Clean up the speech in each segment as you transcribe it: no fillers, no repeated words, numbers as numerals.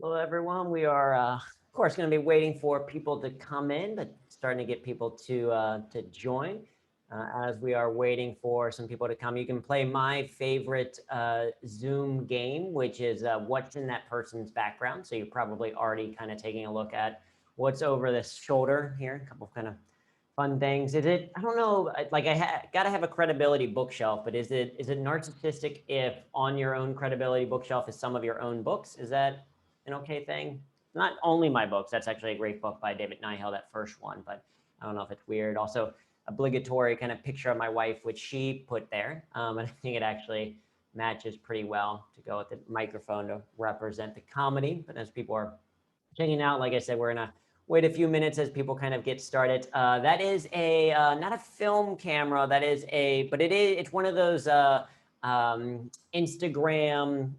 Hello, everyone. We are, of course, going to be waiting for people to come in, but starting to get people to join. As we are waiting for some people to come, you can play my favorite Zoom game, which is what's in that person's background. So you're probably already kind of taking a look at what's over this shoulder here. A couple of kind of fun things. Is it? I don't know. Like gotta have a credibility bookshelf, but is it narcissistic if on your own credibility bookshelf is some of your own books? Is that an okay thing? Not only my books. That's actually a great book by David Nihill, that first one, but I don't know if it's weird. Also, obligatory kind of picture of my wife, which she put there. And I think it actually matches pretty well to go with the microphone to represent the comedy. But as people are checking out, like I said, we're gonna wait a few minutes as people kind of get started. That is a not a film camera. That is but it's one of those Instagram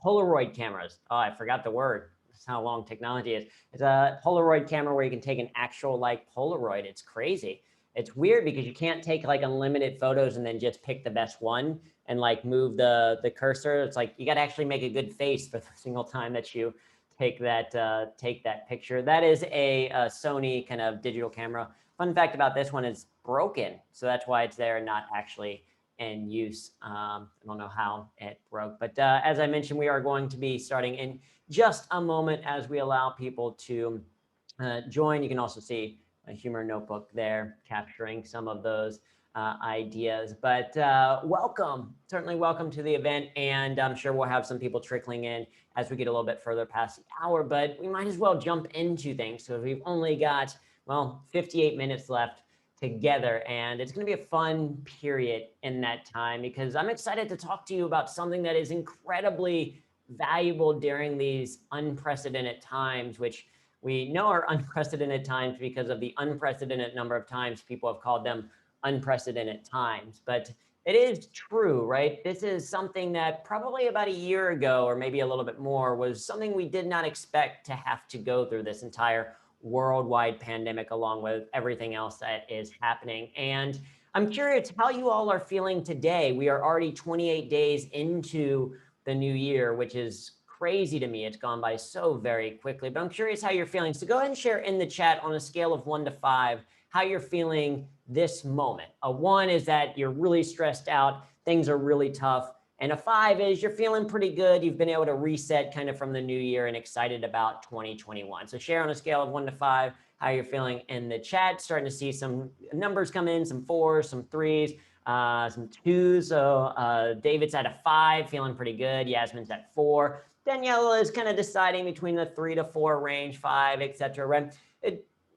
Polaroid cameras. Oh, I forgot the word. That's how long technology is. It's a Polaroid camera where you can take an actual like Polaroid. It's crazy. It's weird because you can't take like unlimited photos and then just pick the best one and like move the cursor. It's like you got to actually make a good face for the single time that you take that picture. That is a Sony kind of digital camera. Fun fact about this one is broken, so that's why it's there and not actually in use. I don't know how it broke, but as I mentioned, we are going to be starting in just a moment as we allow people to join. You can also see a humor notebook there capturing some of those ideas. But welcome, certainly welcome to the event. And I'm sure we'll have some people trickling in as we get a little bit further past the hour, but we might as well jump into things. So we've only got, well, 58 minutes left together, and it's going to be a fun period in that time because I'm excited to talk to you about something that is incredibly valuable during these unprecedented times, which we know are unprecedented times because of the unprecedented number of times people have called them unprecedented times. But it is true, right? This is something that probably about a year ago, or maybe a little bit more, was something we did not expect to have to go through, this entire worldwide pandemic, along with everything else that is happening. And I'm curious how you all are feeling today. We are already 28 days into the new year, which is crazy to me. It's gone by so very quickly, but I'm curious how you're feeling. So go ahead and share in the chat on a scale of 1 to 5 how you're feeling this moment. A 1 is that you're really stressed out, things are really tough. And a 5 is you're feeling pretty good. You've been able to reset kind of from the new year and excited about 2021. So share on a scale of 1 to 5 how you're feeling in the chat. Starting to see some numbers come in, some 4s, some 3s, some 2s. So David's at a 5, feeling pretty good. Yasmin's at 4. Daniela is kind of deciding between the 3 to 4 range, 5, etc. Right?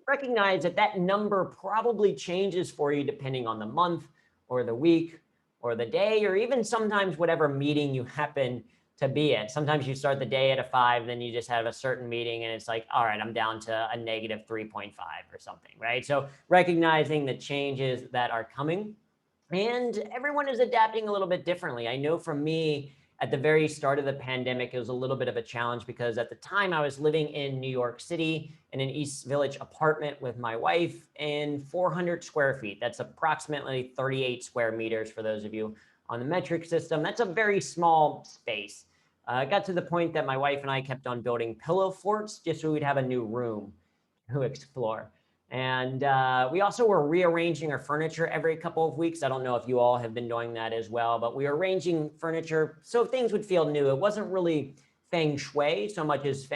Recognize that number probably changes for you depending on the month or the week or the day, or even sometimes whatever meeting you happen to be at. Sometimes you start the day at a 5, then you just have a certain meeting and it's like, all right, I'm down to a negative 3.5 or something, right? So recognizing the changes that are coming, and everyone is adapting a little bit differently. I know for me, at the very start of the pandemic, it was a little bit of a challenge because at the time I was living in New York City in an East Village apartment with my wife in 400 square feet. That's approximately 38 square meters for those of you on the metric system. That's a very small space. It got to the point that my wife and I kept on building pillow forts just so we'd have a new room to explore. And we also were rearranging our furniture every couple of weeks. I don't know if you all have been doing that as well, but we were arranging furniture so things would feel new. It wasn't really feng shui so much as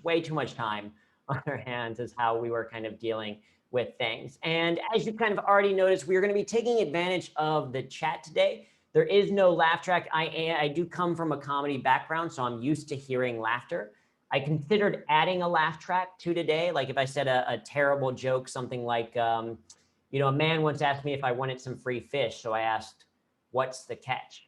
way too much time on our hands is how we were kind of dealing with things. And as you kind of already noticed, we are going to be taking advantage of the chat today. There is no laugh track. I do come from a comedy background, so I'm used to hearing laughter. I considered adding a laugh track to today. Like if I said a terrible joke, something like, a man once asked me if I wanted some free fish. So I asked, what's the catch?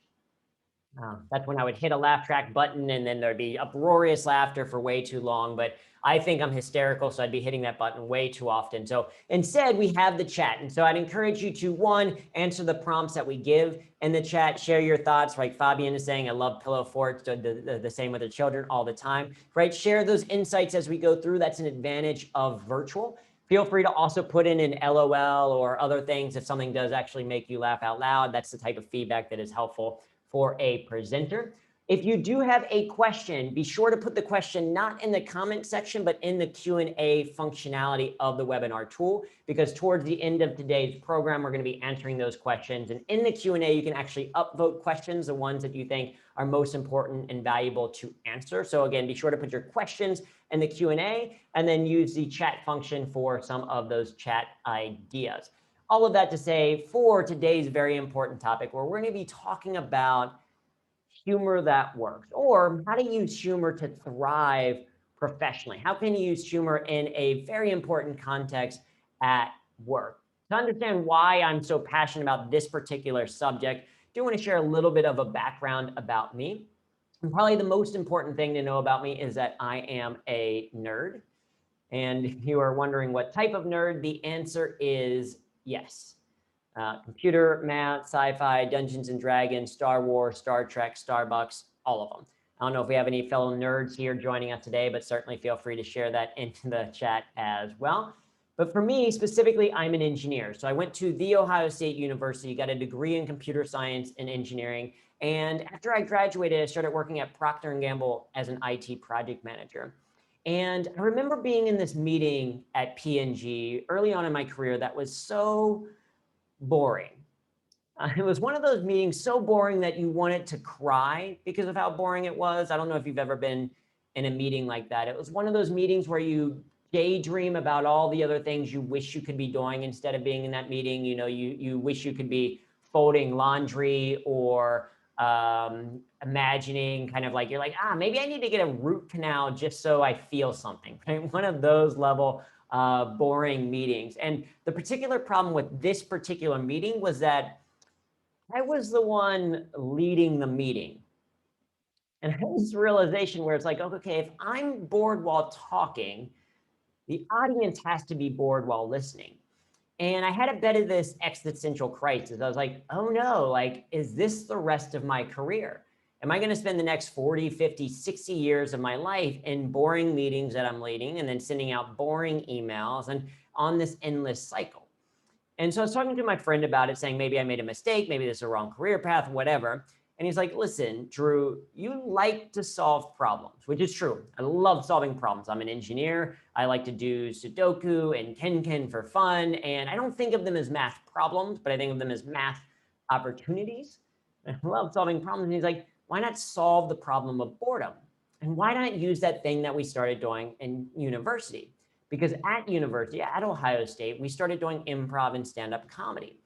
That's when I would hit a laugh track button and then there'd be uproarious laughter for way too long. But I think I'm hysterical, so I'd be hitting that button way too often. So instead, we have the chat. And so I'd encourage you to, 1, answer the prompts that we give in the chat, share your thoughts. Like Fabian is saying, I love pillow forts, the same with the children all the time, right? Share those insights as we go through. That's an advantage of virtual. Feel free to also put in an LOL or other things if something does actually make you laugh out loud. That's the type of feedback that is helpful for a presenter. If you do have a question, be sure to put the question not in the comment section, but in the Q&A functionality of the webinar tool, because towards the end of today's program, we're going to be answering those questions. And in the Q&A, you can actually upvote questions, the ones that you think are most important and valuable to answer. So again, be sure to put your questions in the Q&A and then use the chat function for some of those chat ideas. All of that to say, for today's very important topic, where we're going to be talking about humor that works, or how to use humor to thrive professionally. How can you use humor in a very important context at work? To understand why I'm so passionate about this particular subject, I do want to share a little bit of a background about me. And probably the most important thing to know about me is that I am a nerd. And if you are wondering what type of nerd, the answer is yes. Computer, math, sci-fi, Dungeons and Dragons, Star Wars, Star Trek, Starbucks, all of them. I don't know if we have any fellow nerds here joining us today, but certainly feel free to share that into the chat as well. But for me specifically, I'm an engineer. So I went to The Ohio State University, got a degree in computer science and engineering. And after I graduated, I started working at Procter & Gamble as an IT project manager. And I remember being in this meeting at P&G early on in my career that was so boring. It was one of those meetings so boring that you wanted to cry because of how boring it was. I don't know if you've ever been in a meeting like that. It was one of those meetings where you daydream about all the other things you wish you could be doing instead of being in that meeting. You know, you wish you could be folding laundry or imagining kind of like, you're like, maybe I need to get a root canal just so I feel something, right? One of those level boring meetings. And the particular problem with this particular meeting was that I was the one leading the meeting. And I had this realization where it's like, okay, if I'm bored while talking, the audience has to be bored while listening. And I had a bit of this existential crisis. I was like, oh no, like, is this the rest of my career? Am I going to spend the next 40, 50, 60 years of my life in boring meetings that I'm leading and then sending out boring emails and on this endless cycle? And so I was talking to my friend about it, saying maybe I made a mistake, maybe this is a wrong career path, whatever. And he's like, listen, Drew, you like to solve problems, which is true. I love solving problems. I'm an engineer. I like to do Sudoku and Ken for fun. And I don't think of them as math problems, but I think of them as math opportunities. I love solving problems. And he's like, why not solve the problem of boredom? And why not use that thing that we started doing in university? Because at university, at Ohio State, we started doing improv and stand-up comedy.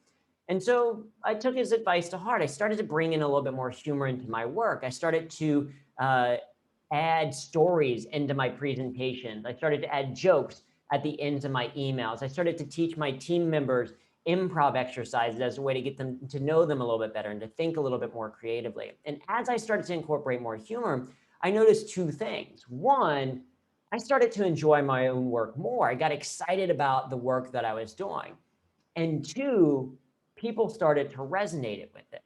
And so I took his advice to heart. I started to bring in a little bit more humor into my work. I started to add stories into my presentations. I started to add jokes at the ends of my emails. I started to teach my team members improv exercises as a way to get them to know them a little bit better and to think a little bit more creatively. And as I started to incorporate more humor, I noticed two things. One, I started to enjoy my own work more. I got excited about the work that I was doing. And two, people started to resonate with it.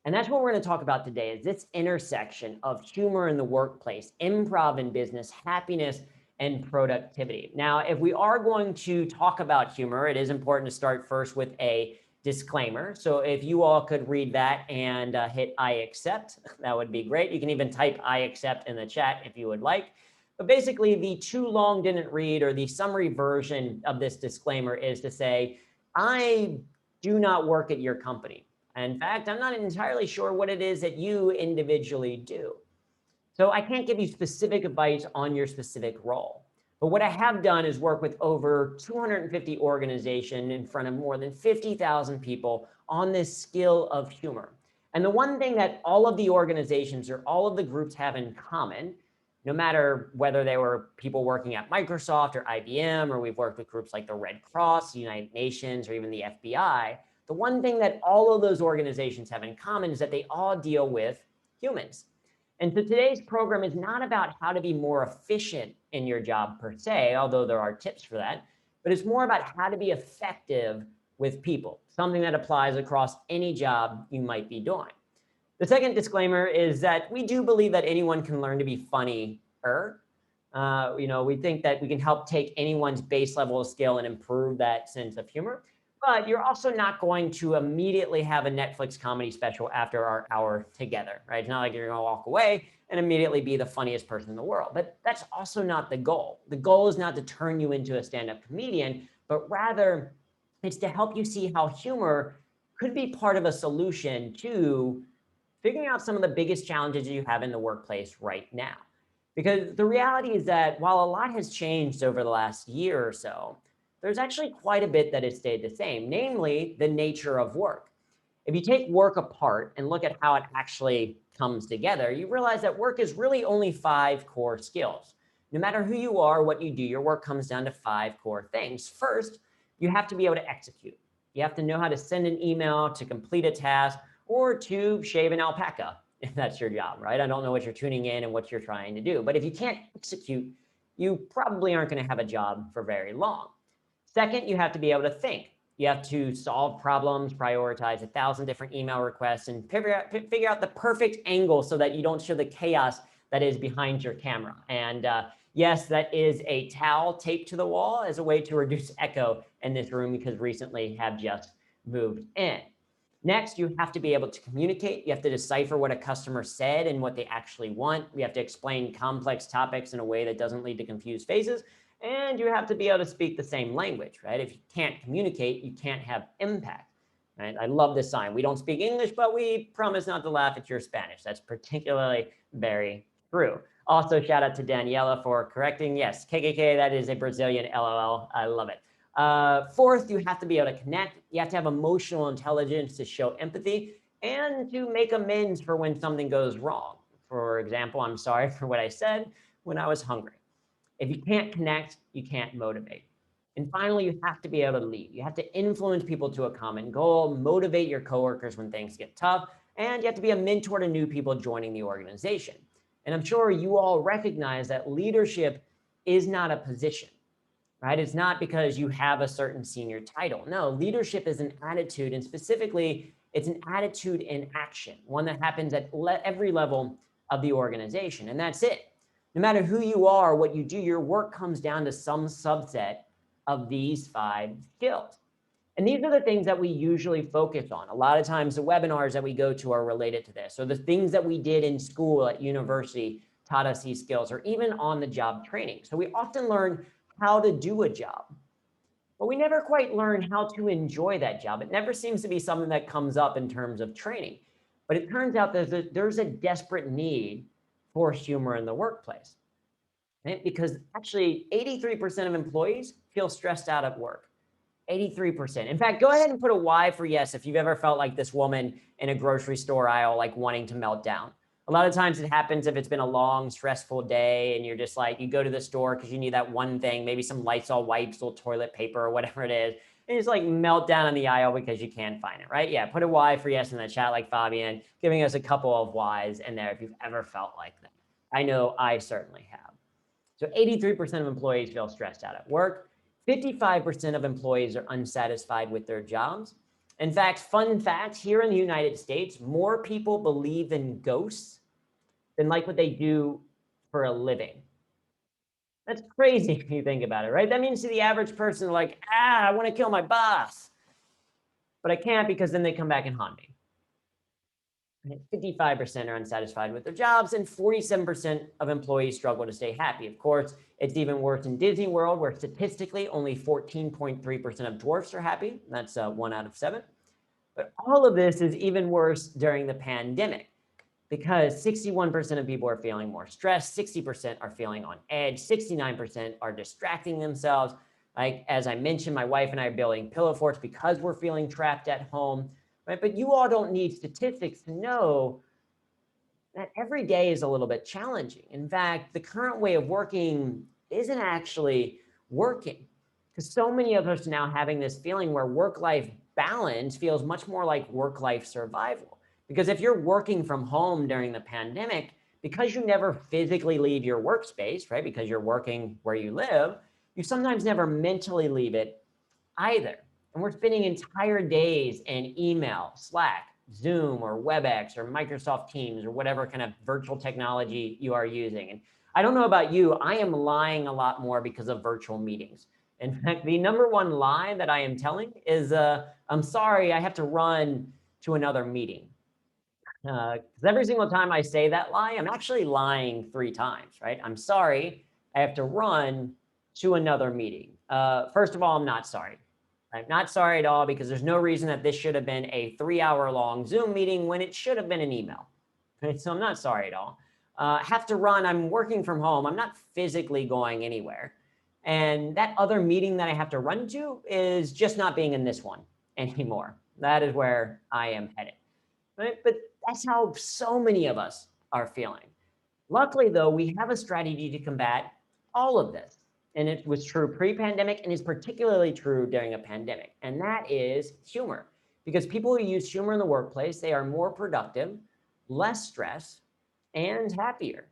And that's what we're going to talk about today, is this intersection of humor in the workplace, improv in business, happiness, and productivity. Now, if we are going to talk about humor, it is important to start first with a disclaimer. So if you all could read that and hit I accept, that would be great. You can even type I accept in the chat if you would like. But basically, the too long didn't read, or the summary version of this disclaimer, is to say, I do not work at your company. In fact, I'm not entirely sure what it is that you individually do. So I can't give you specific advice on your specific role. But what I have done is work with over 250 organizations in front of more than 50,000 people on this skill of humor. And the one thing that all of the organizations or all of the groups have in common, no matter whether they were people working at Microsoft or IBM, or we've worked with groups like the Red Cross, the United Nations, or even the FBI, the one thing that all of those organizations have in common is that they all deal with humans. And so today's program is not about how to be more efficient in your job per se, although there are tips for that, but it's more about how to be effective with people, something that applies across any job you might be doing. The second disclaimer is that we do believe that anyone can learn to be funnier. We think that we can help take anyone's base level of skill and improve that sense of humor. but you're also not going to immediately have a Netflix comedy special after our hour together, right? It's not like you're going to walk away and immediately be the funniest person in the world. But that's also not the goal. The goal is not to turn you into a stand-up comedian, but rather it's to help you see how humor could be part of a solution to figuring out some of the biggest challenges you have in the workplace right now. Because the reality is that while a lot has changed over the last year or so, there's actually quite a bit that has stayed the same, namely the nature of work. If you take work apart and look at how it actually comes together, you realize that work is really only 5 core skills. No matter who you are, what you do, your work comes down to 5 core things. First, you have to be able to execute. You have to know how to send an email, to complete a task, or to shave an alpaca, if that's your job, right? I don't know what you're tuning in and what you're trying to do, but if you can't execute, you probably aren't going to have a job for very long. Second, you have to be able to think. You have to solve problems, prioritize 1,000 different email requests, and figure out the perfect angle so that you don't show the chaos that is behind your camera. And yes, that is a towel taped to the wall as a way to reduce echo in this room because recently have just moved in. Next, you have to be able to communicate. You have to decipher what a customer said and what they actually want. You have to explain complex topics in a way that doesn't lead to confused faces. And you have to be able to speak the same language, right? If you can't communicate, you can't have impact, right? I love this sign. We don't speak English, but we promise not to laugh at your Spanish. That's particularly very true. Also, shout out to Daniela for correcting. Yes, KKK, that is a Brazilian LOL. I love it. Fourth, you have to be able to connect. You have to have emotional intelligence to show empathy and to make amends for when something goes wrong. For example, I'm sorry for what I said when I was hungry. If you can't connect, you can't motivate. And finally, you have to be able to lead. You have to influence people to a common goal, motivate your coworkers when things get tough, and you have to be a mentor to new people joining the organization. And I'm sure you all recognize that leadership is not a position, right? It's not because you have a certain senior title. No, leadership is an attitude, and specifically, it's an attitude in action, one that happens at every level of the organization. And that's it. No matter who you are, what you do, your work comes down to some subset of these 5 skills. And these are the things that we usually focus on. A lot of times the webinars that we go to are related to this. So the things that we did in school at university taught us these skills, or even on the job training. So we often learn how to do a job, but we never quite learn how to enjoy that job. It never seems to be something that comes up in terms of training. But it turns out that there's a desperate need for humor in the workplace, right? Because actually 83% of employees feel stressed out at work. 83%. In fact, go ahead and put a Y for yes if you've ever felt like this woman in a grocery store aisle, like wanting to melt down. A lot of times it happens if it's been a long, stressful day and you're just like, you go to the store because you need that one thing, maybe some Lysol wipes or toilet paper or whatever it is, and you just like melt down in the aisle because you can't find it, right? Yeah, put a Y for yes in the chat like Fabian, giving us a couple of Ys in there if you've ever felt like that. I know I certainly have. So 83% of employees feel stressed out at work. 55% of employees are unsatisfied with their jobs. In fact, fun fact, here in the United States, more people believe in ghosts than like what they do for a living. That's crazy if you think about it, right? That means to the average person, like, I want to kill my boss, but I can't because then they come back and haunt me. 55% are unsatisfied with their jobs, and 47% of employees struggle to stay happy. Of course, it's even worse in Disney World, where statistically only 14.3% of dwarfs are happy. That's 1 out of 7. But all of this is even worse during the pandemic, because 61% of people are feeling more stressed, 60% are feeling on edge, 69% are distracting themselves. Like, as I mentioned, my wife and I are building pillow forts because we're feeling trapped at home. Right? But you all don't need statistics to know that every day is a little bit challenging. In fact, the current way of working isn't actually working, because so many of us are now having this feeling where work-life balance feels much more like work-life survival. Because if you're working from home during the pandemic, because you never physically leave your workspace, right? Because you're working where you live, you sometimes never mentally leave it either. And we're spending entire days in email, Slack, Zoom, or WebEx, or Microsoft Teams, or whatever kind of virtual technology you are using. And I don't know about you, I am lying a lot more because of virtual meetings. In fact, the #1 lie that I am telling is, I'm sorry, I have to run to another meeting. Because every single time I say that lie, I'm actually lying 3 times, right? I'm sorry, I have to run to another meeting. First of all, I'm not sorry. I'm not sorry at all, because there's no reason that this should have been a 3-hour-long Zoom meeting when it should have been an email. Right? So I'm not sorry at all. Have to run, I'm working from home. I'm not physically going anywhere. And that other meeting that I have to run to is just not being in this one anymore. That is where I am headed. Right? But that's how so many of us are feeling. Luckily, though, we have a strategy to combat all of this. And it was true pre-pandemic and is particularly true during a pandemic. And that is humor. Because people who use humor in the workplace, they are more productive, less stressed, and happier.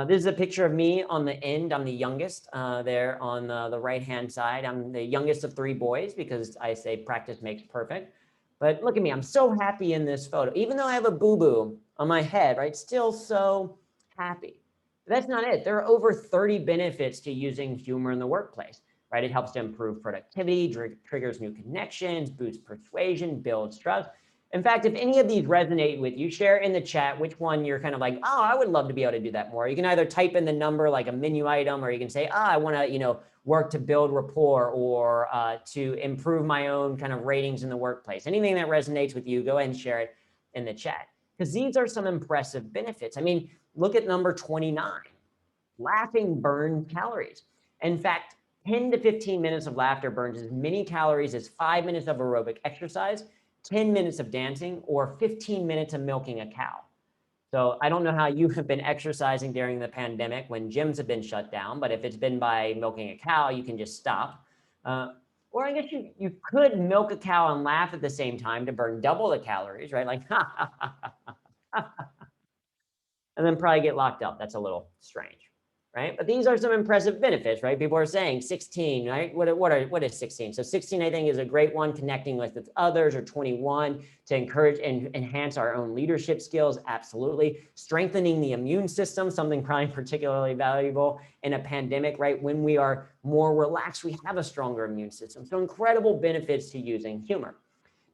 This is a picture of me on the end. I'm the youngest there on the right-hand side. I'm the youngest of 3 boys, because I say practice makes perfect. But look at me, I'm so happy in this photo. Even though I have a boo-boo on my head, right? Still so happy. But that's not it. There are over 30 benefits to using humor in the workplace, right? It helps to improve productivity, triggers new connections, boosts persuasion, builds trust. In fact, if any of these resonate with you, share in the chat which one you're kind of like, oh, I would love to be able to do that more. You can either type in the number like a menu item, or you can say, I want to, work to build rapport, or to improve my own kind of ratings in the workplace. Anything that resonates with you, go ahead and share it in the chat, because these are some impressive benefits. I mean, look at number 29, laughing burns calories. In fact, 10 to 15 minutes of laughter burns as many calories as 5 minutes of aerobic exercise, 10 minutes of dancing, or 15 minutes of milking a cow. So I don't know how you have been exercising during the pandemic when gyms have been shut down, but if it's been by milking a cow, you can just stop. Or I guess you could milk a cow and laugh at the same time to burn double the calories, right? Like, and then probably get locked up. That's a little strange, right? But these are some impressive benefits, right? People are saying 16, right? What is 16? So 16, I think, is a great one, connecting with others, or 21 to encourage and enhance our own leadership skills. Absolutely. Strengthening the immune system, something probably particularly valuable in a pandemic, right? When we are more relaxed, we have a stronger immune system. So incredible benefits to using humor.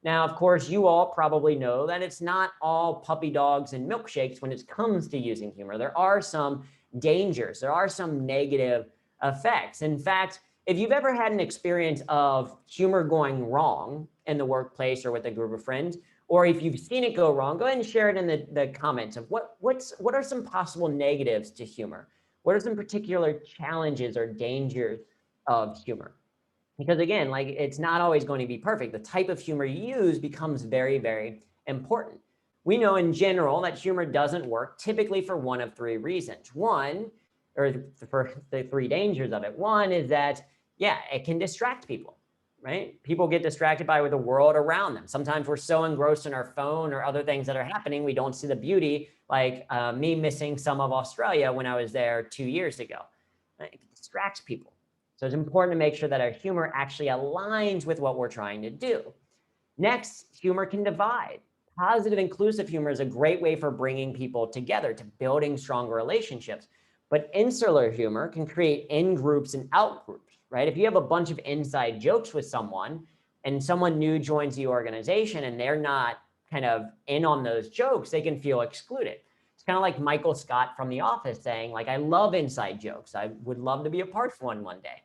Now, of course, you all probably know that it's not all puppy dogs and milkshakes when it comes to using humor. There are some dangers. There are some negative effects. In fact, if you've ever had an experience of humor going wrong in the workplace or with a group of friends, or if you've seen it go wrong, go ahead and share it in the comments of what are some possible negatives to humor? What are some particular challenges or dangers of humor? Because again, like, it's not always going to be perfect. The type of humor you use becomes very, very important. We know in general that humor doesn't work typically for one of 3 reasons. One, or for the 3 dangers of it. One is that, yeah, it can distract people, right? People get distracted by the world around them. Sometimes we're so engrossed in our phone or other things that are happening, we don't see the beauty, like me missing some of Australia when I was there 2 years ago. It distracts people. So it's important to make sure that our humor actually aligns with what we're trying to do. Next, humor can divide. Positive, inclusive humor is a great way for bringing people together, to building stronger relationships. But insular humor can create in-groups and out-groups, right? If you have a bunch of inside jokes with someone, and someone new joins the organization and they're not kind of in on those jokes, they can feel excluded. It's kind of like Michael Scott from The Office saying, like, I love inside jokes. I would love to be a part of one day.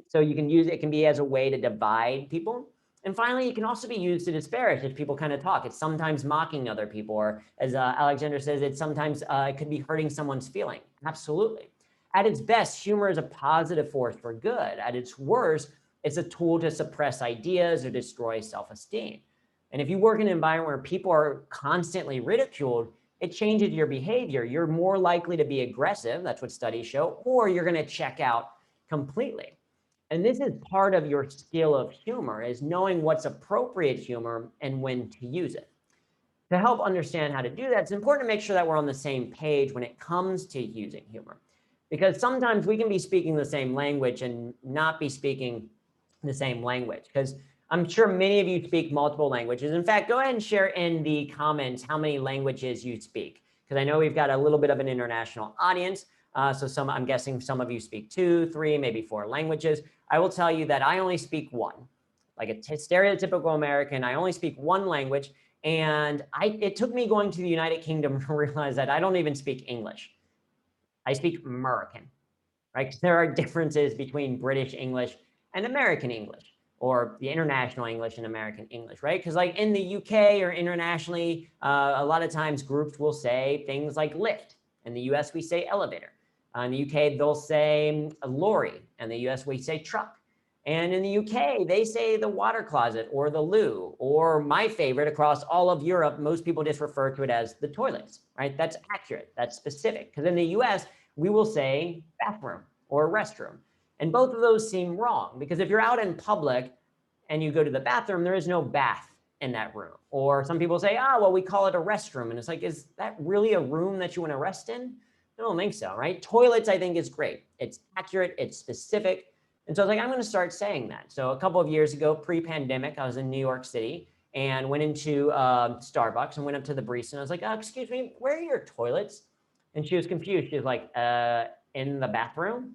So you can use it, can be as a way to divide people. And finally, it can also be used to disparage if people kind of talk. It's sometimes mocking other people, or as Alexander says, it's sometimes it could be hurting someone's feeling. Absolutely. At its best, humor is a positive force for good. At its worst, it's a tool to suppress ideas or destroy self-esteem. And if you work in an environment where people are constantly ridiculed, it changes your behavior. You're more likely to be aggressive, that's what studies show, or you're going to check out completely. And this is part of your skill of humor, is knowing what's appropriate humor and when to use it. To help understand how to do that, it's important to make sure that we're on the same page when it comes to using humor. Because sometimes we can be speaking the same language and not be speaking the same language. Because I'm sure many of you speak multiple languages. In fact, go ahead and share in the comments how many languages you speak, because I know we've got a little bit of an international audience. So I'm guessing some of you speak 2, 3, maybe 4 languages. I will tell you that I only speak one, like a stereotypical American. I only speak one language. And it took me going to the United Kingdom to realize that I don't even speak English. I speak American, right? Because there are differences between British English and American English, or the international English and American English, right? Because like in the UK or internationally, a lot of times groups will say things like lift. In the US, we say elevator. In the UK, they'll say a lorry. In the US, we say truck. And in the UK, they say the water closet or the loo, or my favorite across all of Europe, most people just refer to it as the toilets, right? That's accurate, that's specific. Because in the US, we will say bathroom or restroom. And both of those seem wrong, because if you're out in public and you go to the bathroom, there is no bath in that room. Or some people say, oh, well, we call it a restroom. And it's like, is that really a room that you want to rest in? I don't think so, right? Toilets, I think, is great. It's accurate, it's specific. And so I was like, I'm going to start saying that. So a couple of years ago, pre-pandemic, I was in New York City and went into Starbucks and went up to the barista. And I was like, oh, excuse me, where are your toilets? And she was confused. She was like, in the bathroom?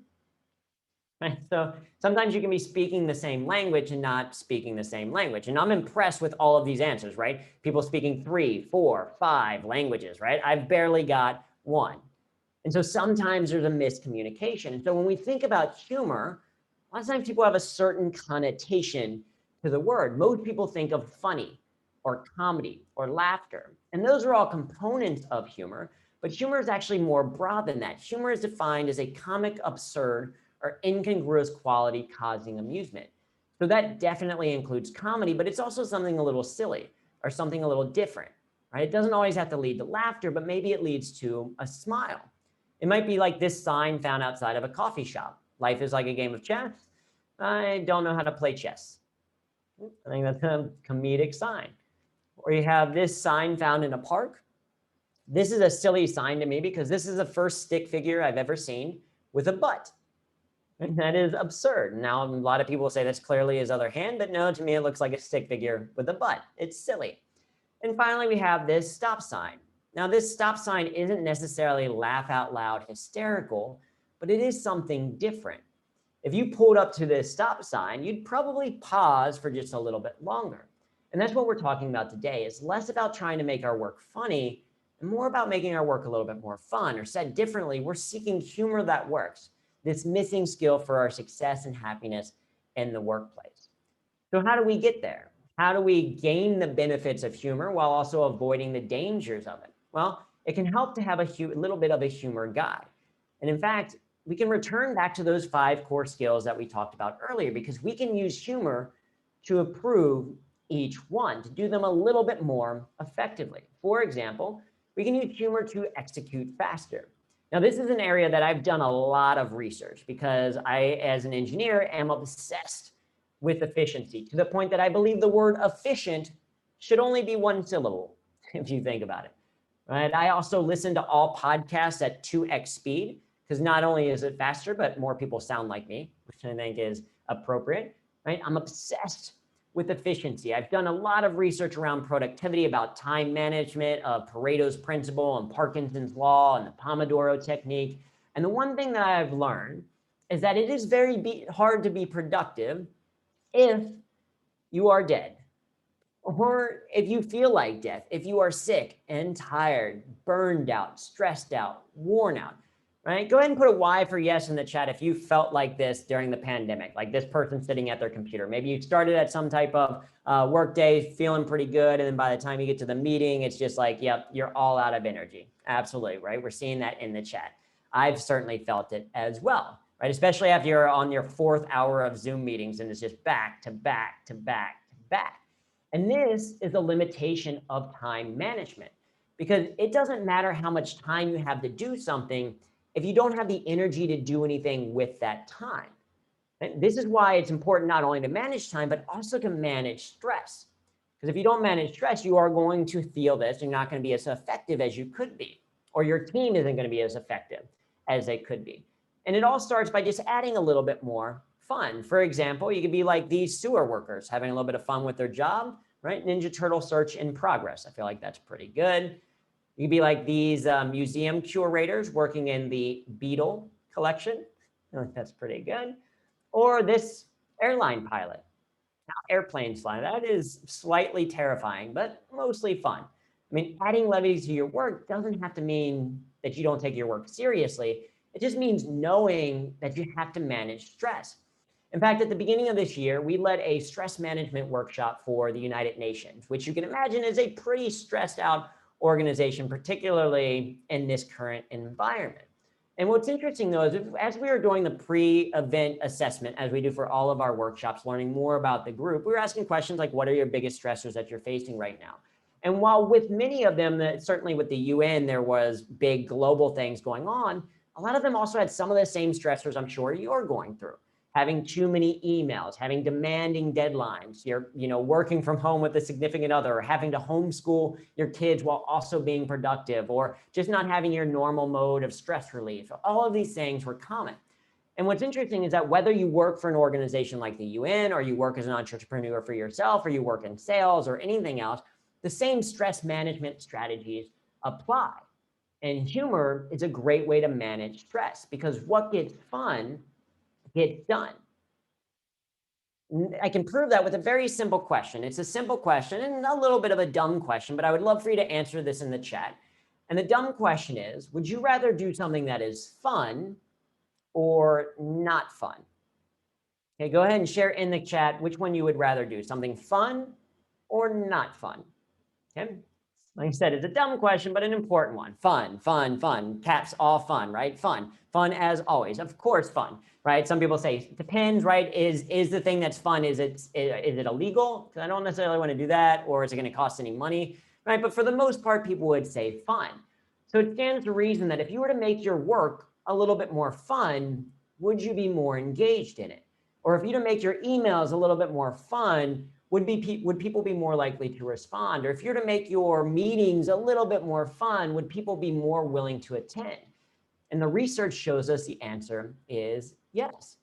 Right? So sometimes you can be speaking the same language and not speaking the same language. And I'm impressed with all of these answers, right? People speaking 3, 4, 5 languages, right? I've barely got one. And so sometimes there's a miscommunication. And so when we think about humor, a lot of times people have a certain connotation to the word. Most people think of funny or comedy or laughter. And those are all components of humor. But humor is actually more broad than that. Humor is defined as a comic, absurd, or incongruous quality causing amusement. So that definitely includes comedy, but it's also something a little silly or something a little different, right? It doesn't always have to lead to laughter, but maybe it leads to a smile. It might be like this sign found outside of a coffee shop. Life is like a game of chess. I don't know how to play chess. I think that's a comedic sign. Or you have this sign found in a park. This is a silly sign to me because this is the first stick figure I've ever seen with a butt. And that is absurd. Now, a lot of people say that's clearly his other hand, but no, to me, it looks like a stick figure with a butt. It's silly. And finally, we have this stop sign. Now, this stop sign isn't necessarily laugh out loud hysterical, but it is something different. If you pulled up to this stop sign, you'd probably pause for just a little bit longer. And that's what we're talking about today. It's less about trying to make our work funny and more about making our work a little bit more fun. Or said differently, we're seeking humor that works, this missing skill for our success and happiness in the workplace. So how do we get there? How do we gain the benefits of humor while also avoiding the dangers of it? Well, it can help to have a little bit of a humor guide. And in fact, we can return back to those 5 core skills that we talked about earlier, because we can use humor to improve each one, to do them a little bit more effectively. For example, we can use humor to execute faster. Now, this is an area that I've done a lot of research because I, as an engineer, am obsessed with efficiency to the point that I believe the word efficient should only be 1 syllable, if you think about it, right? I also listen to all podcasts at 2x speed because not only is it faster, but more people sound like me, which I think is appropriate, right? I'm obsessed with efficiency. I've done a lot of research around productivity, about time management, of Pareto's principle and Parkinson's law and the Pomodoro technique. And the one thing that I've learned is that it is very hard to be productive if you are dead, or if you feel like death, if you are sick and tired, burned out, stressed out, worn out, right? Go ahead and put a Y for yes in the chat if you felt like this during the pandemic, like this person sitting at their computer. Maybe you started at some type of work day feeling pretty good, and then by the time you get to the meeting, it's just like, yep, you're all out of energy. Absolutely, right? We're seeing that in the chat. I've certainly felt it as well, right? Especially after you're on your 4th hour of Zoom meetings and it's just back to back to back to back. And this is a limitation of time management, because it doesn't matter how much time you have to do something if you don't have the energy to do anything with that time. And this is why it's important not only to manage time, but also to manage stress. Because if you don't manage stress, you are going to feel this. You're not going to be as effective as you could be, or your team isn't going to be as effective as they could be. And it all starts by just adding a little bit more fun. For example, you could be like these sewer workers having a little bit of fun with their job, right? Ninja Turtle search in progress. I feel like that's pretty good. You could be like these museum curators working in the Beetle collection. I feel like that's pretty good. Or this airline pilot. Now, airplane flying, that is slightly terrifying, but mostly fun. I mean, adding levity to your work doesn't have to mean that you don't take your work seriously. It just means knowing that you have to manage stress. In fact, at the beginning of this year, we led a stress management workshop for the United Nations, which you can imagine is a pretty stressed out organization, particularly in this current environment. And what's interesting though, is as we were doing the pre-event assessment, as we do for all of our workshops, learning more about the group, we were asking questions like, what are your biggest stressors that you're facing right now? And while with many of them, certainly with the UN, there was big global things going on, a lot of them also had some of the same stressors I'm sure you're going through. Having too many emails, having demanding deadlines, you're working from home with a significant other, or having to homeschool your kids while also being productive, or just not having your normal mode of stress relief. All of these things were common. And what's interesting is that whether you work for an organization like the UN, or you work as an entrepreneur for yourself, or you work in sales or anything else, the same stress management strategies apply. And humor is a great way to manage stress, because what gets fun gets done. I can prove that with a very simple question. It's a simple question and a little bit of a dumb question, but I would love for you to answer this in the chat. And the dumb question is, would you rather do something that is fun or not fun? Okay, go ahead and share in the chat which one you would rather do, something fun or not fun. Okay. Like I said, it's a dumb question, but an important one. Fun, fun, fun. Caps all fun, right? Fun. Fun as always. Of course, fun, right? Some people say it depends, right? Is the thing that's fun, is it illegal? Because I don't necessarily want to do that, or is it going to cost any money, right? But for the most part, people would say fun. So it stands to reason that if you were to make your work a little bit more fun, would you be more engaged in it? Or if you were to make your emails a little bit more fun, would people be more likely to respond? Or if you're to make your meetings a little bit more fun, would people be more willing to attend? And the research shows us the answer is yes,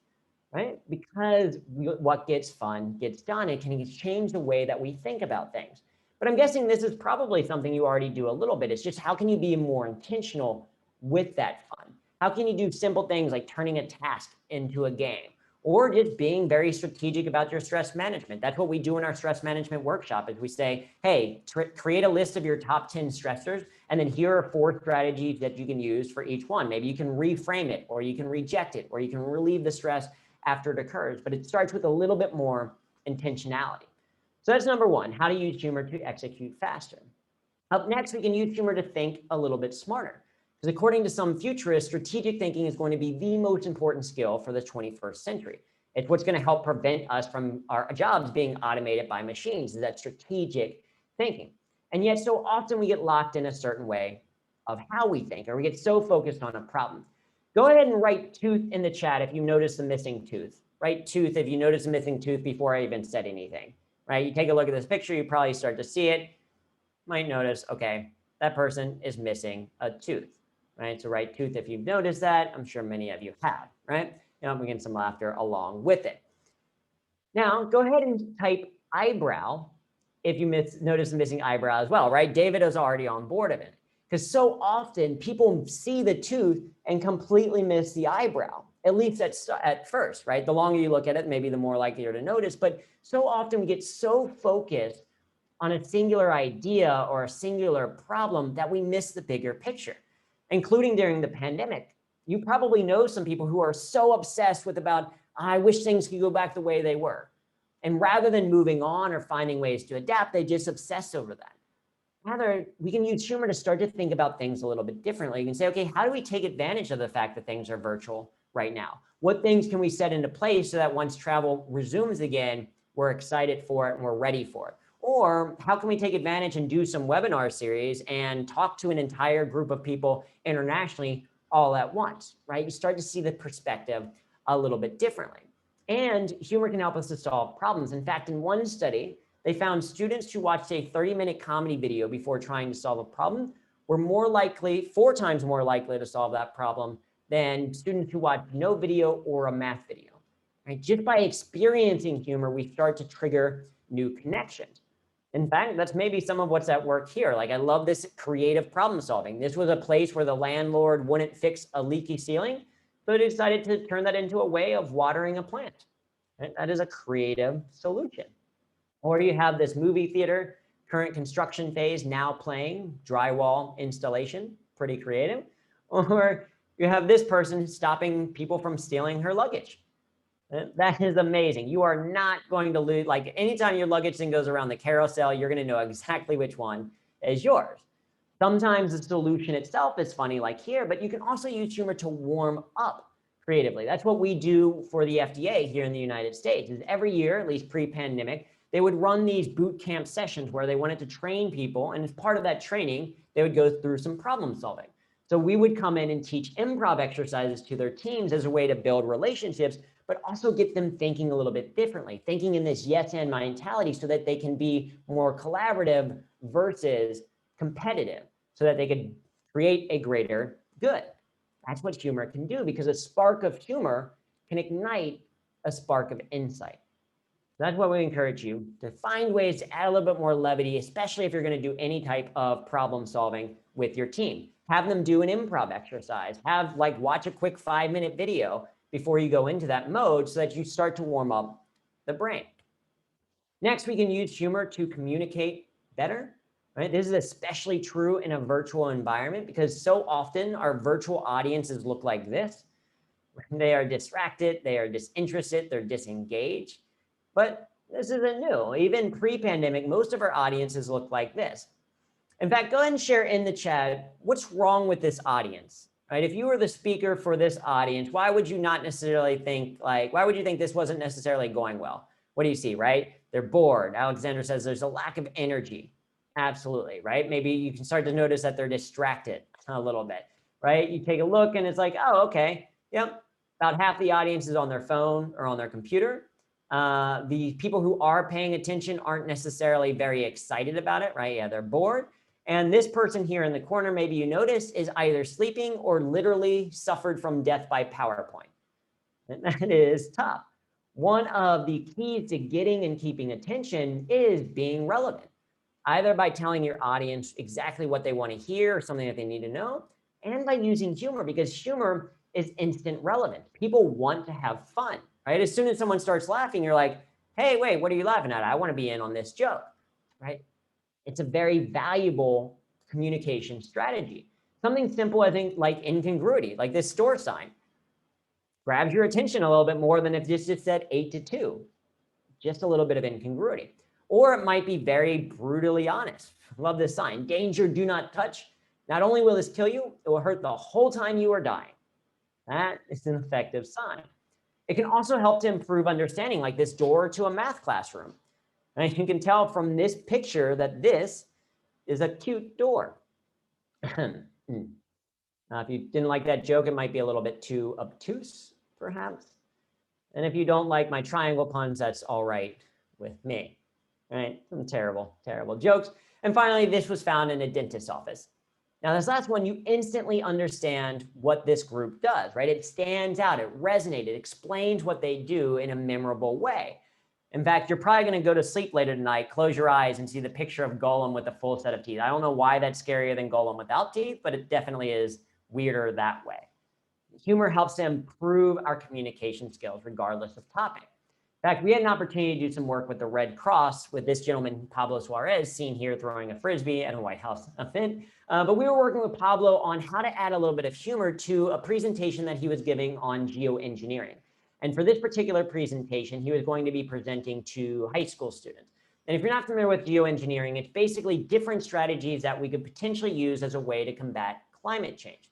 right? Because what gets fun gets done. It can change the way that we think about things. But I'm guessing this is probably something you already do a little bit. It's just, how can you be more intentional with that fun? How can you do simple things like turning a task into a game? Or just being very strategic about your stress management. That's what we do in our stress management workshop, is we say, hey, create a list of your top 10 stressors, and then here are 4 strategies that you can use for each one. Maybe you can reframe it, or you can reject it, or you can relieve the stress after it occurs. But it starts with a little bit more intentionality. So that's number one, how to use humor to execute faster. Up next, we can use humor to think a little bit smarter. Because according to some futurists, strategic thinking is going to be the most important skill for the 21st century. It's what's going to help prevent us from our jobs being automated by machines, is that strategic thinking. And yet so often we get locked in a certain way of how we think, or we get so focused on a problem. Go ahead and write tooth in the chat if you notice the missing tooth. Write tooth if you notice a missing tooth before I even said anything, right? You take a look at this picture, you probably start to see it. Might notice, okay, that person is missing a tooth. Right? So write tooth if you've noticed that. I'm sure many of you have, right? We get some laughter along with it. Now, go ahead and type eyebrow if you notice the missing eyebrow as well, right? David is already on board of it. Because so often people see the tooth and completely miss the eyebrow, at least at first, right? The longer you look at it, maybe the more likely you're to notice. But so often we get so focused on a singular idea or a singular problem that we miss the bigger picture. Including during the pandemic. You probably know some people who are so obsessed with I wish things could go back the way they were. And rather than moving on or finding ways to adapt, they just obsess over that. Rather, we can use humor to start to think about things a little bit differently. You can say, okay, how do we take advantage of the fact that things are virtual right now? What things can we set into place so that once travel resumes again, we're excited for it and we're ready for it? Or how can we take advantage and do some webinar series and talk to an entire group of people internationally all at once, right? You start to see the perspective a little bit differently. And humor can help us to solve problems. In fact, in one study, they found students who watched a 30-minute comedy video before trying to solve a problem were 4 times more likely to solve that problem than students who watched no video or a math video, right? Just by experiencing humor, we start to trigger new connections. In fact, that's maybe some of what's at work here. Like, I love this creative problem solving. This was a place where the landlord wouldn't fix a leaky ceiling. So they decided to turn that into a way of watering a plant. Right? That is a creative solution. Or you have this movie theater, current construction phase, now playing drywall installation, pretty creative. Or you have this person stopping people from stealing her luggage. That is amazing. You are not going to lose, like anytime your luggage thing goes around the carousel, you're going to know exactly which one is yours. Sometimes the solution itself is funny, like here, but you can also use humor to warm up creatively. That's what we do for the FDA here in the United States. Is every year, at least pre-pandemic, they would run these boot camp sessions where they wanted to train people, and as part of that training, they would go through some problem solving. So we would come in and teach improv exercises to their teams as a way to build relationships, but also get them thinking a little bit differently, thinking in this yes and mentality so that they can be more collaborative versus competitive, so that they could create a greater good. That's what humor can do, because a spark of humor can ignite a spark of insight. That's why we encourage you to find ways to add a little bit more levity, especially if you're going to do any type of problem solving with your team. Have them do an improv exercise. Have watch a quick 5-minute video before you go into that mode so that you start to warm up the brain. Next, we can use humor to communicate better. Right? This is especially true in a virtual environment because so often our virtual audiences look like this. They are distracted, they are disinterested, they're disengaged. But this isn't new. Even pre-pandemic, most of our audiences look like this. In fact, go ahead and share in the chat, what's wrong with this audience? Right? If you were the speaker for this audience, why would you not necessarily think why would you think this wasn't necessarily going well? What do you see, right? They're bored. Alexander says there's a lack of energy. Absolutely, right? Maybe you can start to notice that they're distracted a little bit, right? You take a look and it's like, oh, okay, yep. About half the audience is on their phone or on their computer. The people who are paying attention aren't necessarily very excited about it, right? Yeah, they're bored. And this person here in the corner, maybe you notice, is either sleeping or literally suffered from death by PowerPoint. And that is tough. One of the keys to getting and keeping attention is being relevant, either by telling your audience exactly what they want to hear or something that they need to know, and by using humor, because humor is instant relevant. People want to have fun, right? As soon as someone starts laughing, you're like, hey, wait, what are you laughing at? I want to be in on this joke, right? It's a very valuable communication strategy. Something simple, I think, like incongruity, like this store sign, grabs your attention a little bit more than if this just said 8 to 2. Just a little bit of incongruity. Or it might be very brutally honest. Love this sign. Danger, do not touch. Not only will this kill you, it will hurt the whole time you are dying. That is an effective sign. It can also help to improve understanding, like this door to a math classroom. And you can tell from this picture that this is a cute door. If you didn't like that joke, it might be a little bit too obtuse, perhaps. And if you don't like my triangle puns, that's all right with me. Right? Some terrible, terrible jokes. And finally, this was found in a dentist's office. Now, this last one, you instantly understand what this group does, right? It stands out, it resonates, it explains what they do in a memorable way. In fact, you're probably going to go to sleep later tonight, close your eyes, and see the picture of Gollum with a full set of teeth. I don't know why that's scarier than Gollum without teeth, but it definitely is weirder that way. Humor helps to improve our communication skills, regardless of topic. In fact, we had an opportunity to do some work with the Red Cross with this gentleman, Pablo Suarez, seen here throwing a Frisbee at a White House event. But we were working with Pablo on how to add a little bit of humor to a presentation that he was giving on geoengineering. And for this particular presentation, he was going to be presenting to high school students. And if you're not familiar with geoengineering, it's basically different strategies that we could potentially use as a way to combat climate change.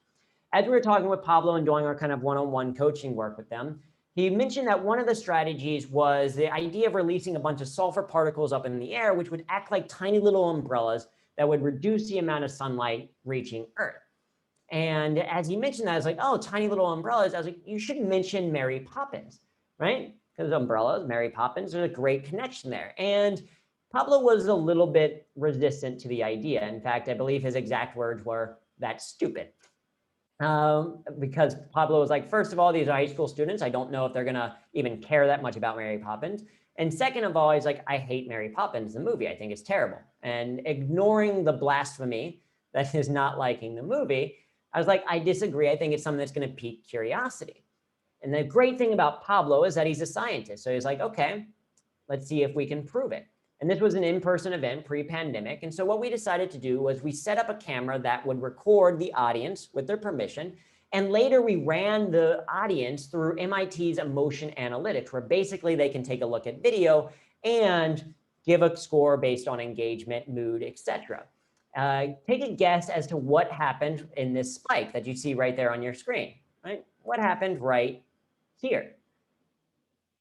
As we were talking with Pablo and doing our kind of one-on-one coaching work with them, he mentioned that one of the strategies was the idea of releasing a bunch of sulfur particles up in the air, which would act like tiny little umbrellas that would reduce the amount of sunlight reaching Earth. And as he mentioned that, I was like, oh, tiny little umbrellas. I was like, you should mention Mary Poppins, right? Because umbrellas, Mary Poppins, there's a great connection there. And Pablo was a little bit resistant to the idea. In fact, I believe his exact words were, that's stupid. Because Pablo was like, first of all, these are high school students. I don't know if they're going to even care that much about Mary Poppins. And second of all, he's like, I hate Mary Poppins, the movie. I think it's terrible. And ignoring the blasphemy that is not liking the movie, I was like, I disagree. I think it's something that's going to pique curiosity. And the great thing about Pablo is that he's a scientist. So he's like, okay, let's see if we can prove it. And this was an in-person event pre-pandemic. And so what we decided to do was we set up a camera that would record the audience with their permission. And later we ran the audience through MIT's emotion analytics, where basically they can take a look at video and give a score based on engagement, mood, etc. Take a guess as to what happened in this spike that you see right there on your screen, right? What happened right here?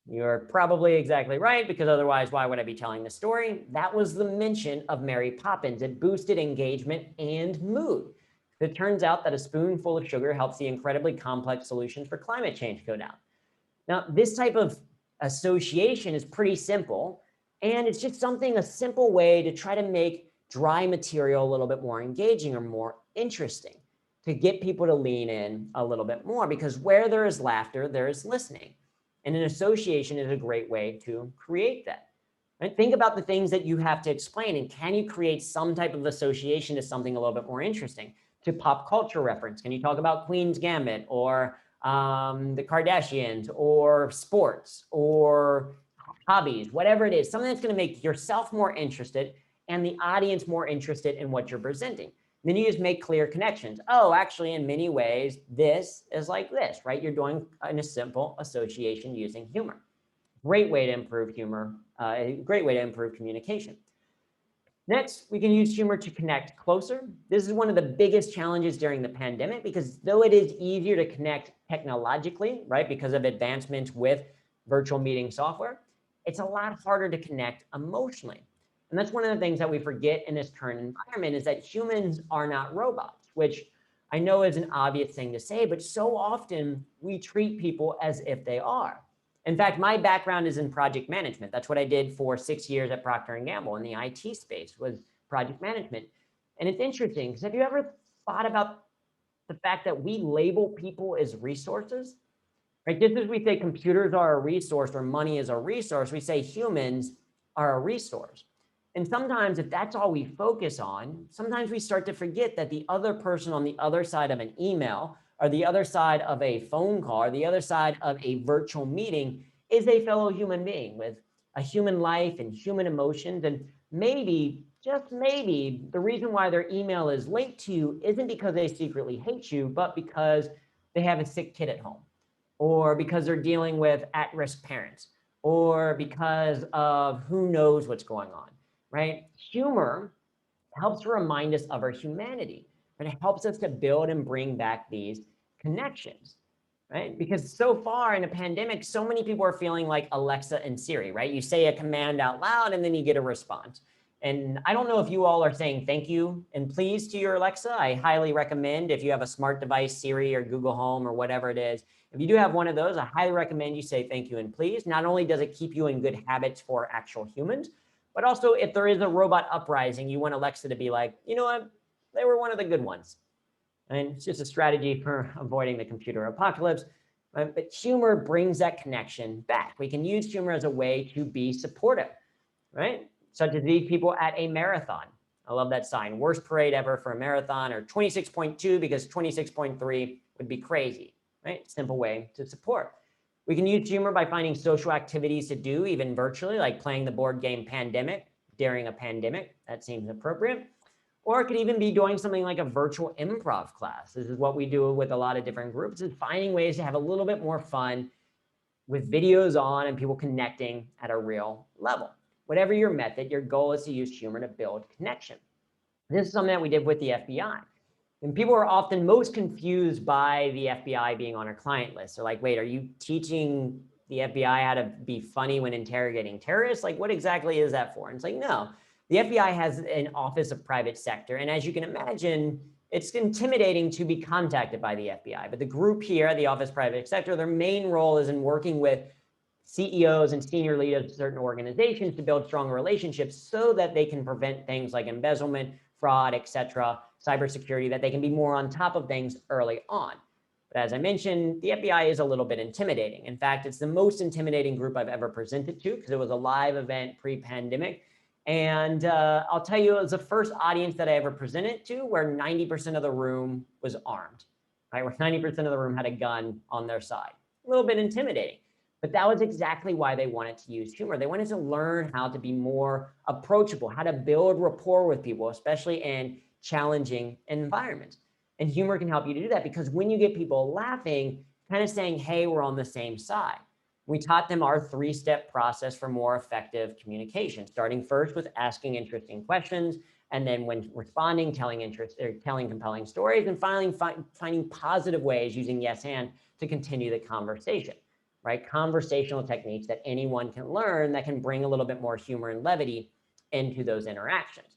You're probably exactly right, because otherwise, why would I be telling this story? That was the mention of Mary Poppins. It boosted engagement and mood. It turns out that a spoonful of sugar helps the incredibly complex solutions for climate change go down. Now, this type of association is pretty simple, and it's just a simple way to try to make dry material a little bit more engaging or more interesting, to get people to lean in a little bit more, because where there is laughter, there is listening. And an association is a great way to create that. Right? Think about the things that you have to explain, and can you create some type of association to something a little bit more interesting? To pop culture reference, can you talk about Queen's Gambit or the Kardashians or sports or hobbies, whatever it is, something that's going to make yourself more interested and the audience more interested in what you're presenting. Then you just make clear connections. Oh, actually, in many ways, this is like this, right? You're doing a simple association using humor. Great way to improve humor, a great way to improve communication. Next, we can use humor to connect closer. This is one of the biggest challenges during the pandemic, because though it is easier to connect technologically, right, because of advancements with virtual meeting software, it's a lot harder to connect emotionally. And that's one of the things that we forget in this current environment, is that humans are not robots, which I know is an obvious thing to say, but so often we treat people as if they are. In fact, my background is in project management. That's what I did for 6 years at Procter & Gamble in the IT space, was project management. And it's interesting, because have you ever thought about the fact that we label people as resources? Right? Just as we say computers are a resource or money is a resource, we say humans are a resource. And sometimes if that's all we focus on, sometimes we start to forget that the other person on the other side of an email, or the other side of a phone call, or the other side of a virtual meeting is a fellow human being with a human life and human emotions. And maybe, just maybe, the reason why their email is late to you isn't because they secretly hate you, but because they have a sick kid at home, or because they're dealing with at-risk parents, or because of who knows what's going on, right? Humor helps to remind us of our humanity, but it helps us to build and bring back these connections, right? Because so far in a pandemic, so many people are feeling like Alexa and Siri, right? You say a command out loud and then you get a response. And I don't know if you all are saying thank you and please to your Alexa. I highly recommend, if you have a smart device, Siri or Google Home or whatever it is, if you do have one of those, I highly recommend you say thank you and please. Not only does it keep you in good habits for actual humans, but also if there is a robot uprising, you want Alexa to be like, you know what, they were one of the good ones. And it's just a strategy for avoiding the computer apocalypse. But humor brings that connection back. We can use humor as a way to be supportive, right? Such as these people at a marathon. I love that sign. Worst parade ever for a marathon, or 26.2 because 26.3 would be crazy, right? Simple way to support. We can use humor by finding social activities to do, even virtually, like playing the board game Pandemic during a pandemic. That seems appropriate. Or it could even be doing something like a virtual improv class. This is what we do with a lot of different groups, is finding ways to have a little bit more fun with videos on and people connecting at a real level. Whatever your method, your goal is to use humor to build connection. This is something that we did with the FBI. And people are often most confused by the FBI being on our client list. They're like, wait, are you teaching the FBI how to be funny when interrogating terrorists? Like, what exactly is that for? And it's like, no, the FBI has an Office of Private Sector. And as you can imagine, it's intimidating to be contacted by the FBI. But the group here, the Office of Private Sector, their main role is in working with CEOs and senior leaders of certain organizations to build strong relationships so that they can prevent things like embezzlement, fraud, etc., cybersecurity, that they can be more on top of things early on. But as I mentioned, the FBI is a little bit intimidating. In fact, it's the most intimidating group I've ever presented to, because it was a live event pre-pandemic. And I'll tell you, it was the first audience that I ever presented to where 90% of the room was armed, right? Where 90% of the room had a gun on their side. A little bit intimidating, but that was exactly why they wanted to use humor. They wanted to learn how to be more approachable, how to build rapport with people, especially in challenging environments. And humor can help you to do that, because when you get people laughing, kind of saying, hey, we're on the same side. We taught them our 3-step process for more effective communication, starting first with asking interesting questions, and then when responding, telling compelling stories, and finally finding positive ways using yes and to continue the conversation, right? Conversational techniques that anyone can learn that can bring a little bit more humor and levity into those interactions.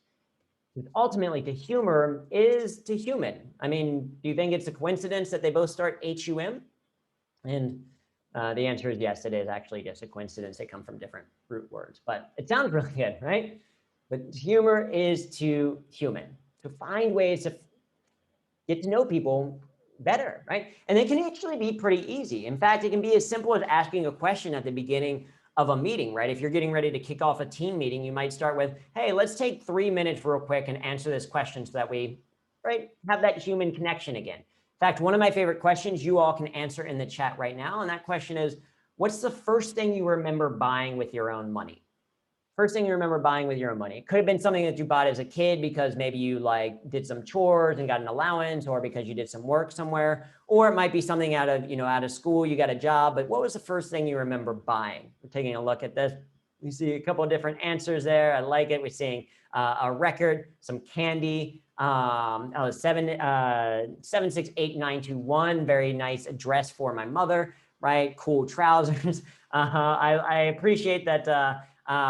Ultimately, to humor is to human. I mean, do you think it's a coincidence that they both start HUM? And the answer is yes, it is actually just a coincidence. They come from different root words, but it sounds really good, right? But humor is to human, to find ways to get to know people better, right? And it can actually be pretty easy. In fact, it can be as simple as asking a question at the beginning of a meeting, right? If you're getting ready to kick off a team meeting, you might start with, hey, let's take 3 minutes real quick and answer this question so that we, right, have that human connection again. In fact, one of my favorite questions you all can answer in the chat right now, and that question is, what's the first thing you remember buying with your own money? First thing you remember buying with your own money. It could have been something that you bought as a kid because maybe you like did some chores and got an allowance, or because you did some work somewhere, or it might be something out of school, you got a job. But what was the first thing you remember buying? We're taking a look at this. You see a couple of different answers there. I like it. We're seeing a record, some candy, 768921. Very nice address for my mother, right? Cool trousers. I appreciate that.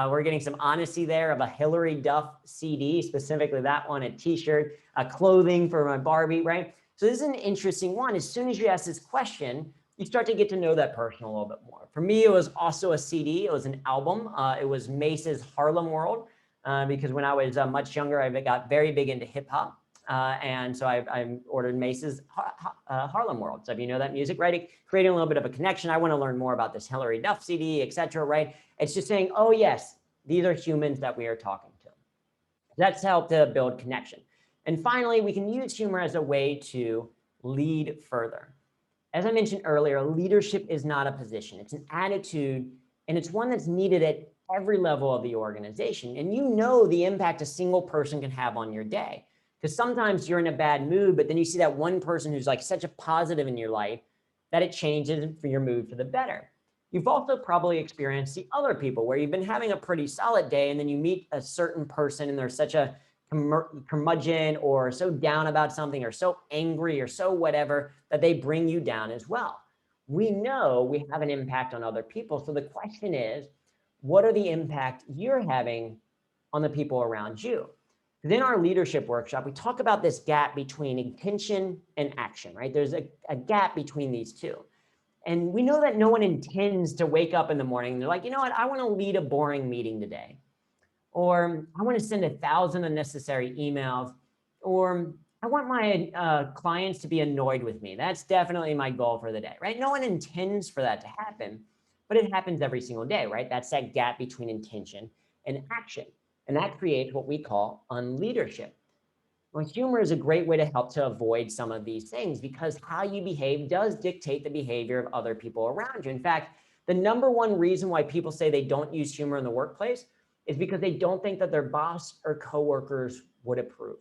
We're getting some honesty there of a Hillary Duff CD, specifically that one, a t-shirt, clothing for my Barbie, right? So this is an interesting one. As soon as you ask this question, you start to get to know that person a little bit more. For me, it was also a CD. It was an album. It was Mace's Harlem World, because when I was much younger, I got very big into hip hop. And so I ordered Mace's Harlem World. So if you know that music, right, creating a little bit of a connection. I want to learn more about this Hillary Duff CD, etc. Right? It's just saying, oh yes, these are humans that we are talking to. That's helped to build connection. And finally, we can use humor as a way to lead further. As I mentioned earlier, leadership is not a position. It's an attitude, and it's one that's needed at every level of the organization. And you know the impact a single person can have on your day. Because sometimes you're in a bad mood, but then you see that one person who's like such a positive in your life that it changes for your mood for the better. You've also probably experienced the other people where you've been having a pretty solid day, and then you meet a certain person and they're such a curmudgeon or so down about something or so angry or so whatever that they bring you down as well. We know we have an impact on other people. So the question is, what are the impact you're having on the people around you? In our leadership workshop, we talk about this gap between intention and action, right? There's a gap between these two. And we know that no one intends to wake up in the morning and they're like, you know what, I want to lead a boring meeting today. Or I want to send 1,000 unnecessary emails. Or I want my clients to be annoyed with me. That's definitely my goal for the day, right? No one intends for that to happen, but it happens every single day, right? That's that gap between intention and action. And that creates what we call unleadership. Well, humor is a great way to help to avoid some of these things, because how you behave does dictate the behavior of other people around you. In fact, the #1 reason why people say they don't use humor in the workplace is because they don't think that their boss or coworkers would approve.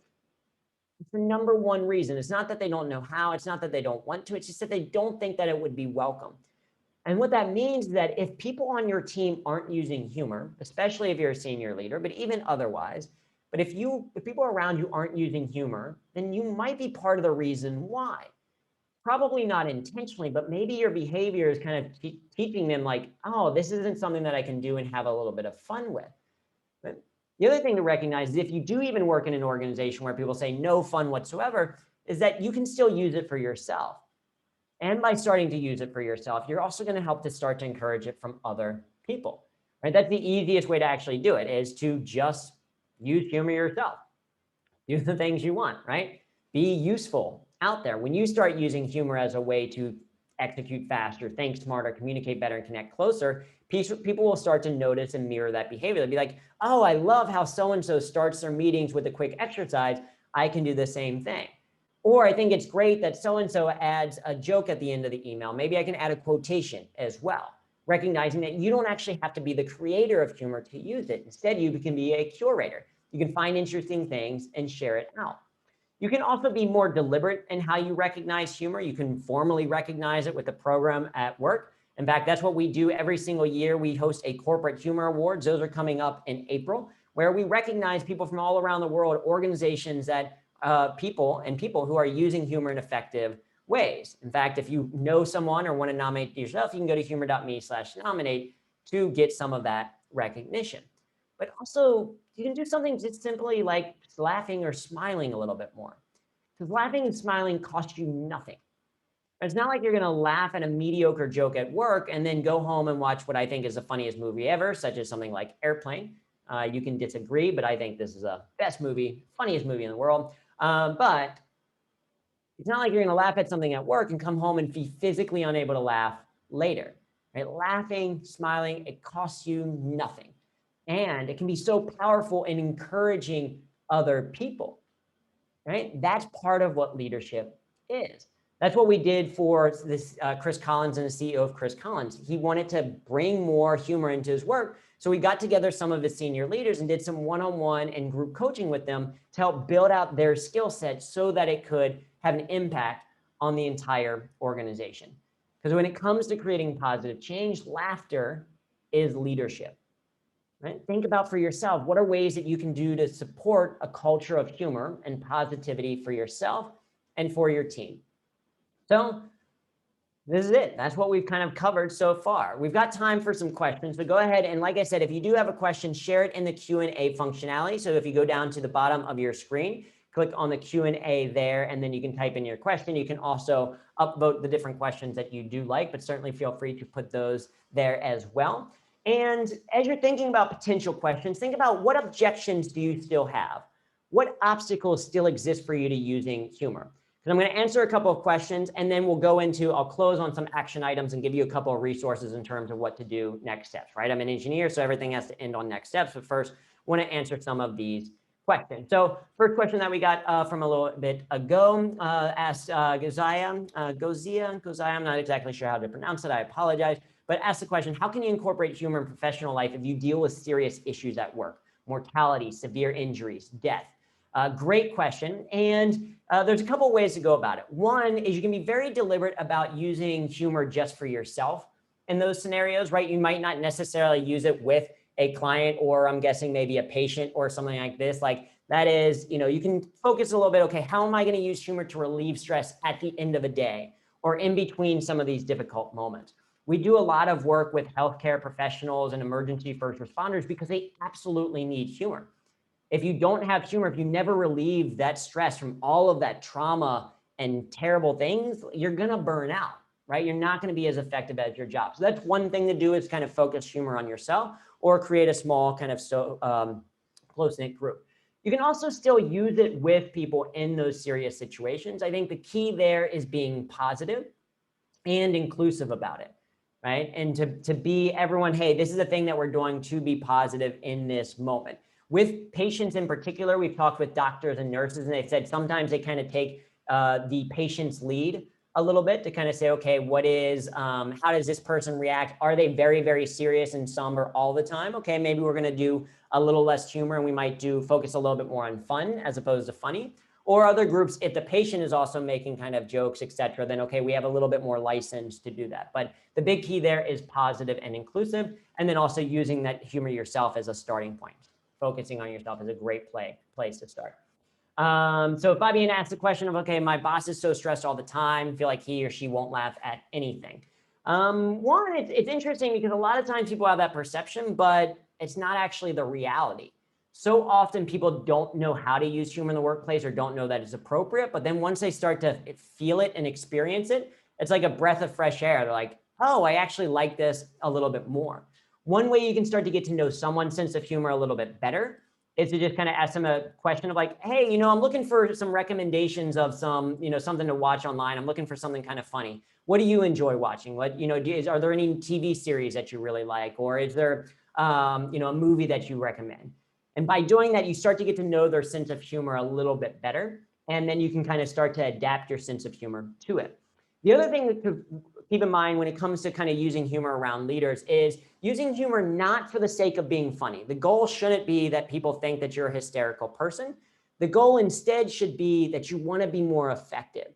It's the #1 reason. It's not that they don't know how. It's not that they don't want to. It's just that they don't think that it would be welcome. And what that means is that if people on your team aren't using humor, especially if you're a senior leader, but even otherwise, but if people around you aren't using humor, then you might be part of the reason why. Probably not intentionally, but maybe your behavior is kind of teaching them like, oh, this isn't something that I can do and have a little bit of fun with. But the other thing to recognize is if you do even work in an organization where people say no fun whatsoever, is that you can still use it for yourself. And by starting to use it for yourself, you're also going to help to start to encourage it from other people, right? That's the easiest way to actually do it, is to just use humor yourself. Do the things you want, right? Be useful out there. When you start using humor as a way to execute faster, think smarter, communicate better, and connect closer, people will start to notice and mirror that behavior. They'll be like, oh, I love how so-and-so starts their meetings with a quick exercise. I can do the same thing. Or I think it's great that so-and-so adds a joke at the end of the email. Maybe I can add a quotation as well, recognizing that you don't actually have to be the creator of humor to use it. Instead, you can be a curator. You can find interesting things and share it out. You can also be more deliberate in how you recognize humor. You can formally recognize it with a program at work. In fact, that's what we do every single year. We host a corporate humor awards. Those are coming up in April, where we recognize people from all around the world, organizations that people who are using humor in effective ways. In fact, if you know someone or want to nominate yourself, you can go to humor.me/nominate to get some of that recognition. But also, you can do something just simply like laughing or smiling a little bit more. Because laughing and smiling cost you nothing. It's not like you're going to laugh at a mediocre joke at work and then go home and watch what I think is the funniest movie ever, such as something like Airplane. You can disagree, but I think this is the best movie, funniest movie in the world. But it's not like you're going to laugh at something at work and come home and be physically unable to laugh later. Right? Laughing, smiling, it costs you nothing. And it can be so powerful in encouraging other people. Right? That's part of what leadership is. That's what we did for this Chris Collins and the CEO of Chris Collins. He wanted to bring more humor into his work. So we got together some of his senior leaders and did some one-on-one and group coaching with them to help build out their skill set so that it could have an impact on the entire organization. Because when it comes to creating positive change, laughter is leadership. Right? Think about for yourself, what are ways that you can do to support a culture of humor and positivity for yourself and for your team? So this is it. That's what we've kind of covered so far. We've got time for some questions, but go ahead. And like I said, if you do have a question, share it in the Q&A functionality. So if you go down to the bottom of your screen, click on the Q&A there, and then you can type in your question. You can also upvote the different questions that you do like, but certainly feel free to put those there as well. And as you're thinking about potential questions, think about what objections do you still have? What obstacles still exist for you to using humor? And I'm going to answer a couple of questions, and then we'll go into, I'll close on some action items and give you a couple of resources in terms of what to do next steps, right? I'm an engineer, so everything has to end on next steps. But first, I want to answer some of these questions. So first question that we got from a little bit ago asked Gozia, I'm not exactly sure how to pronounce it. I apologize. But asked the question, how can you incorporate humor in professional life if you deal with serious issues at work? Mortality, severe injuries, death. Great question. And there's a couple of ways to go about it. One is you can be very deliberate about using humor just for yourself in those scenarios, right? You might not necessarily use it with a client, or I'm guessing maybe a patient or something like this. Like that is, you can focus a little bit. Okay, how am I going to use humor to relieve stress at the end of a day or in between some of these difficult moments? We do a lot of work with healthcare professionals and emergency first responders because they absolutely need humor. If you don't have humor, if you never relieve that stress from all of that trauma and terrible things, you're going to burn out, right? You're not going to be as effective at your job. So that's one thing to do, is kind of focus humor on yourself or create a small kind of close-knit group. You can also still use it with people in those serious situations. I think the key there is being positive and inclusive about it, right? And to be everyone, hey, this is the thing that we're doing to be positive in this moment. With patients in particular, we've talked with doctors and nurses, and they've said sometimes they kind of take the patient's lead a little bit to kind of say, okay, what is, how does this person react? Are they very, very serious and somber all the time? Okay, maybe we're going to do a little less humor, and we might focus a little bit more on fun as opposed to funny. Or other groups, if the patient is also making kind of jokes, et cetera, then okay, we have a little bit more license to do that. But the big key there is positive and inclusive, and then also using that humor yourself as a starting point. Focusing on yourself is a great place to start. So Fabian asked the question of, okay, my boss is so stressed all the time, feel like he or she won't laugh at anything. One, it's interesting because a lot of times people have that perception, but it's not actually the reality. So often people don't know how to use humor in the workplace or don't know that it's appropriate. But then once they start to feel it and experience it, it's like a breath of fresh air. They're like, oh, I actually like this a little bit more. One way you can start to get to know someone's sense of humor a little bit better is to just kind of ask them a question of like, hey, you know, I'm looking for some recommendations of some, you know, something to watch online. I'm looking for something kind of funny. What do you enjoy watching? What, you know, are there any TV series that you really like? Or is there, you know, a movie that you recommend? And by doing that, you start to get to know their sense of humor a little bit better. And then you can kind of start to adapt your sense of humor to it. The other thing to keep in mind when it comes to kind of using humor around leaders is using humor not for the sake of being funny. The goal shouldn't be that people think that you're a hysterical person. The goal instead should be that you want to be more effective.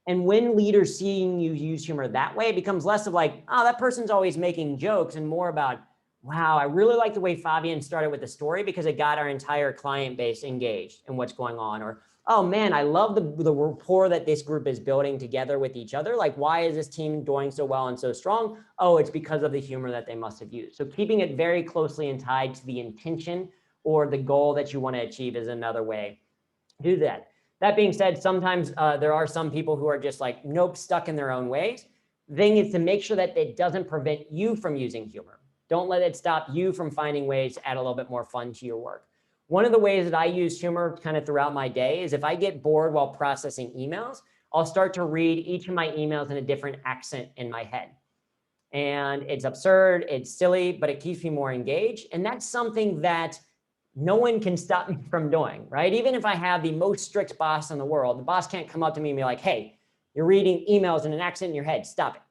And when leaders seeing you use humor that way, it becomes less of like, oh, that person's always making jokes, and more about, wow, I really like the way Fabian started with the story because it got our entire client base engaged in what's going on. Or, oh man, I love the rapport that this group is building together with each other. Like, why is this team doing so well and so strong? Oh, it's because of the humor that they must have used. So keeping it very closely and tied to the intention or the goal that you want to achieve is another way to do that. That being said, sometimes there are some people who are just like, nope, stuck in their own ways. The thing is to make sure that it doesn't prevent you from using humor. Don't let it stop you from finding ways to add a little bit more fun to your work. One of the ways that I use humor kind of throughout my day is if I get bored while processing emails, I'll start to read each of my emails in a different accent in my head. And it's absurd, it's silly, but it keeps me more engaged. And that's something that no one can stop me from doing, right? Even if I have the most strict boss in the world, the boss can't come up to me and be like, hey, you're reading emails in an accent in your head, stop it,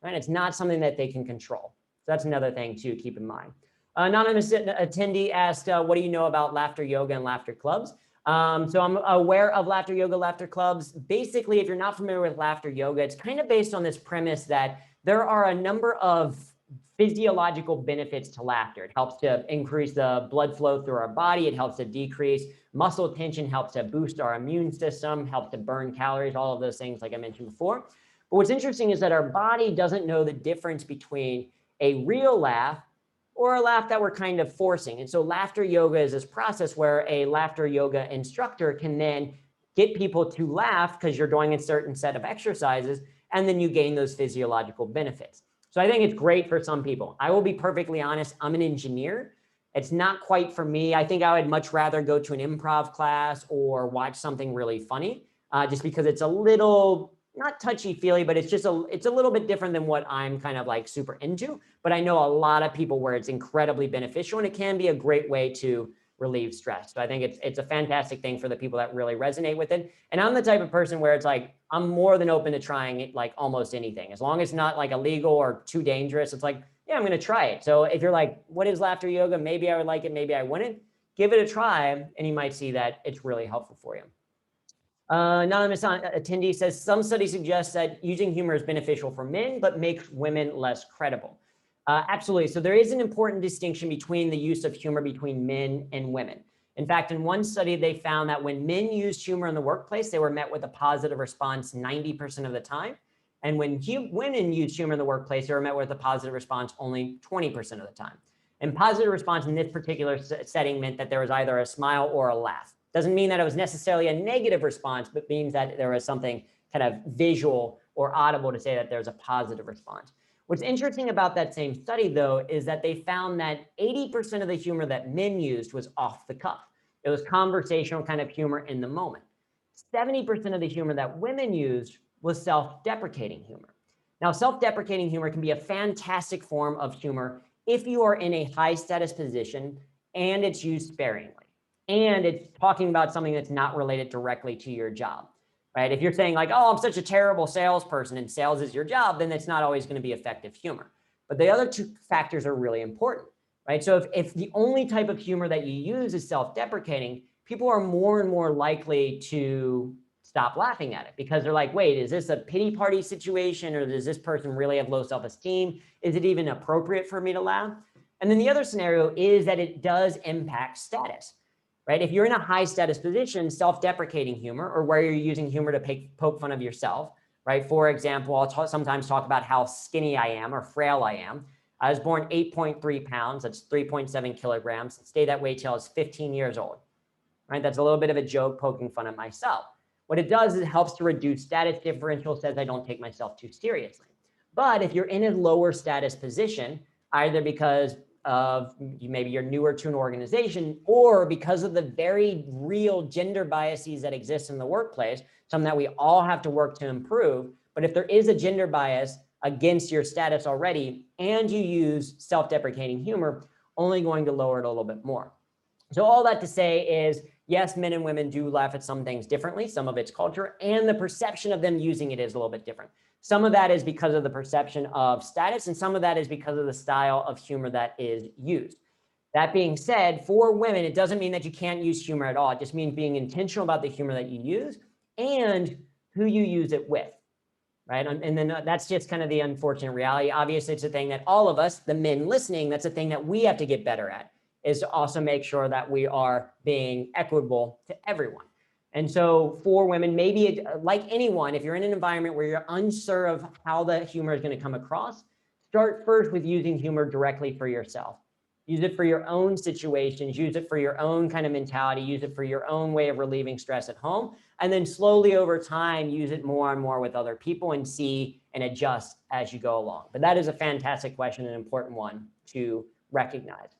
right? It's not something that they can control. So that's another thing to keep in mind. Anonymous attendee asked, what do you know about laughter yoga and laughter clubs? So I'm aware of laughter yoga, laughter clubs. Basically, if you're not familiar with laughter yoga, it's kind of based on this premise that there are a number of physiological benefits to laughter. It helps to increase the blood flow through our body. It helps to decrease muscle tension, helps to boost our immune system, helps to burn calories, all of those things like I mentioned before. But what's interesting is that our body doesn't know the difference between a real laugh or a laugh that we're kind of forcing. And so laughter yoga is this process where a laughter yoga instructor can then get people to laugh because you're doing a certain set of exercises, and then you gain those physiological benefits. So I think it's great for some people. I will be perfectly honest, I'm an engineer. It's not quite for me. I think I would much rather go to an improv class or watch something really funny, just because it's a little, not touchy-feely, but it's a little bit different than what I'm kind of like super into. But I know a lot of people where it's incredibly beneficial, and it can be a great way to relieve stress. So I think it's a fantastic thing for the people that really resonate with it. And I'm the type of person where it's like, I'm more than open to trying it, like almost anything. As long as it's not like illegal or too dangerous, it's like, yeah, I'm going to try it. So if you're like, what is laughter yoga? Maybe I would like it, maybe I wouldn't. Give it a try, and you might see that it's really helpful for you. Anonymous attendee says, some studies suggest that using humor is beneficial for men, but makes women less credible. Absolutely. So there is an important distinction between the use of humor between men and women. In fact, in one study, they found that when men used humor in the workplace, they were met with a positive response 90% of the time. And when women used humor in the workplace, they were met with a positive response only 20% of the time. And positive response in this particular setting meant that there was either a smile or a laugh. Doesn't mean that it was necessarily a negative response, but means that there was something kind of visual or audible to say that there's a positive response. What's interesting about that same study, though, is that they found that 80% of the humor that men used was off the cuff. It was conversational kind of humor in the moment. 70% of the humor that women used was self-deprecating humor. Now, self-deprecating humor can be a fantastic form of humor if you are in a high status position and it's used sparingly, and it's talking about something that's not related directly to your job. Right? If you're saying like, oh, I'm such a terrible salesperson and sales is your job, then it's not always going to be effective humor. But the other two factors are really important, right? So if the only type of humor that you use is self-deprecating, people are more and more likely to stop laughing at it because they're like, wait, is this a pity party situation, or does this person really have low self-esteem? Is it even appropriate for me to laugh? And then the other scenario is that it does impact status. Right? If you're in a high status position, self-deprecating humor, or where you're using humor to poke fun of yourself, right? For example, I'll sometimes talk about how skinny I am or frail I am. I was born 8.3 pounds, that's 3.7 kilograms, stayed that way till I was 15 years old, right? That's a little bit of a joke poking fun at myself. What it does is it helps to reduce status differential, says I don't take myself too seriously. But if you're in a lower status position, either because of maybe you're newer to an organization, or because of the very real gender biases that exist in the workplace, something that we all have to work to improve. But if there is a gender bias against your status already, and you use self-deprecating humor, only going to lower it a little bit more. So all that to say is, yes, men and women do laugh at some things differently. Some of it's culture, and the perception of them using it is a little bit different. Some of that is because of the perception of status, and some of that is because of the style of humor that is used. That being said, for women, it doesn't mean that you can't use humor at all. It just means being intentional about the humor that you use and who you use it with. Right. And then that's just kind of the unfortunate reality. Obviously, it's a thing that all of us, the men listening, that's a thing that we have to get better at, is to also make sure that we are being equitable to everyone. And so for women, maybe like anyone, if you're in an environment where you're unsure of how the humor is going to come across, start first with using humor directly for yourself. Use it for your own situations, use it for your own kind of mentality, use it for your own way of relieving stress at home. And then slowly over time, use it more and more with other people and see and adjust as you go along. But that is a fantastic question, an important one to recognize.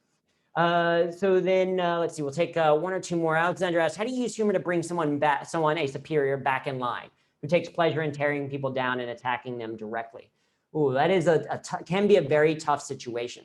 So then let's see, we'll take one or two more. Alexandra asks, how do you use humor to bring someone, a superior, back in line who takes pleasure in tearing people down and attacking them directly? Ooh, that is can be a very tough situation.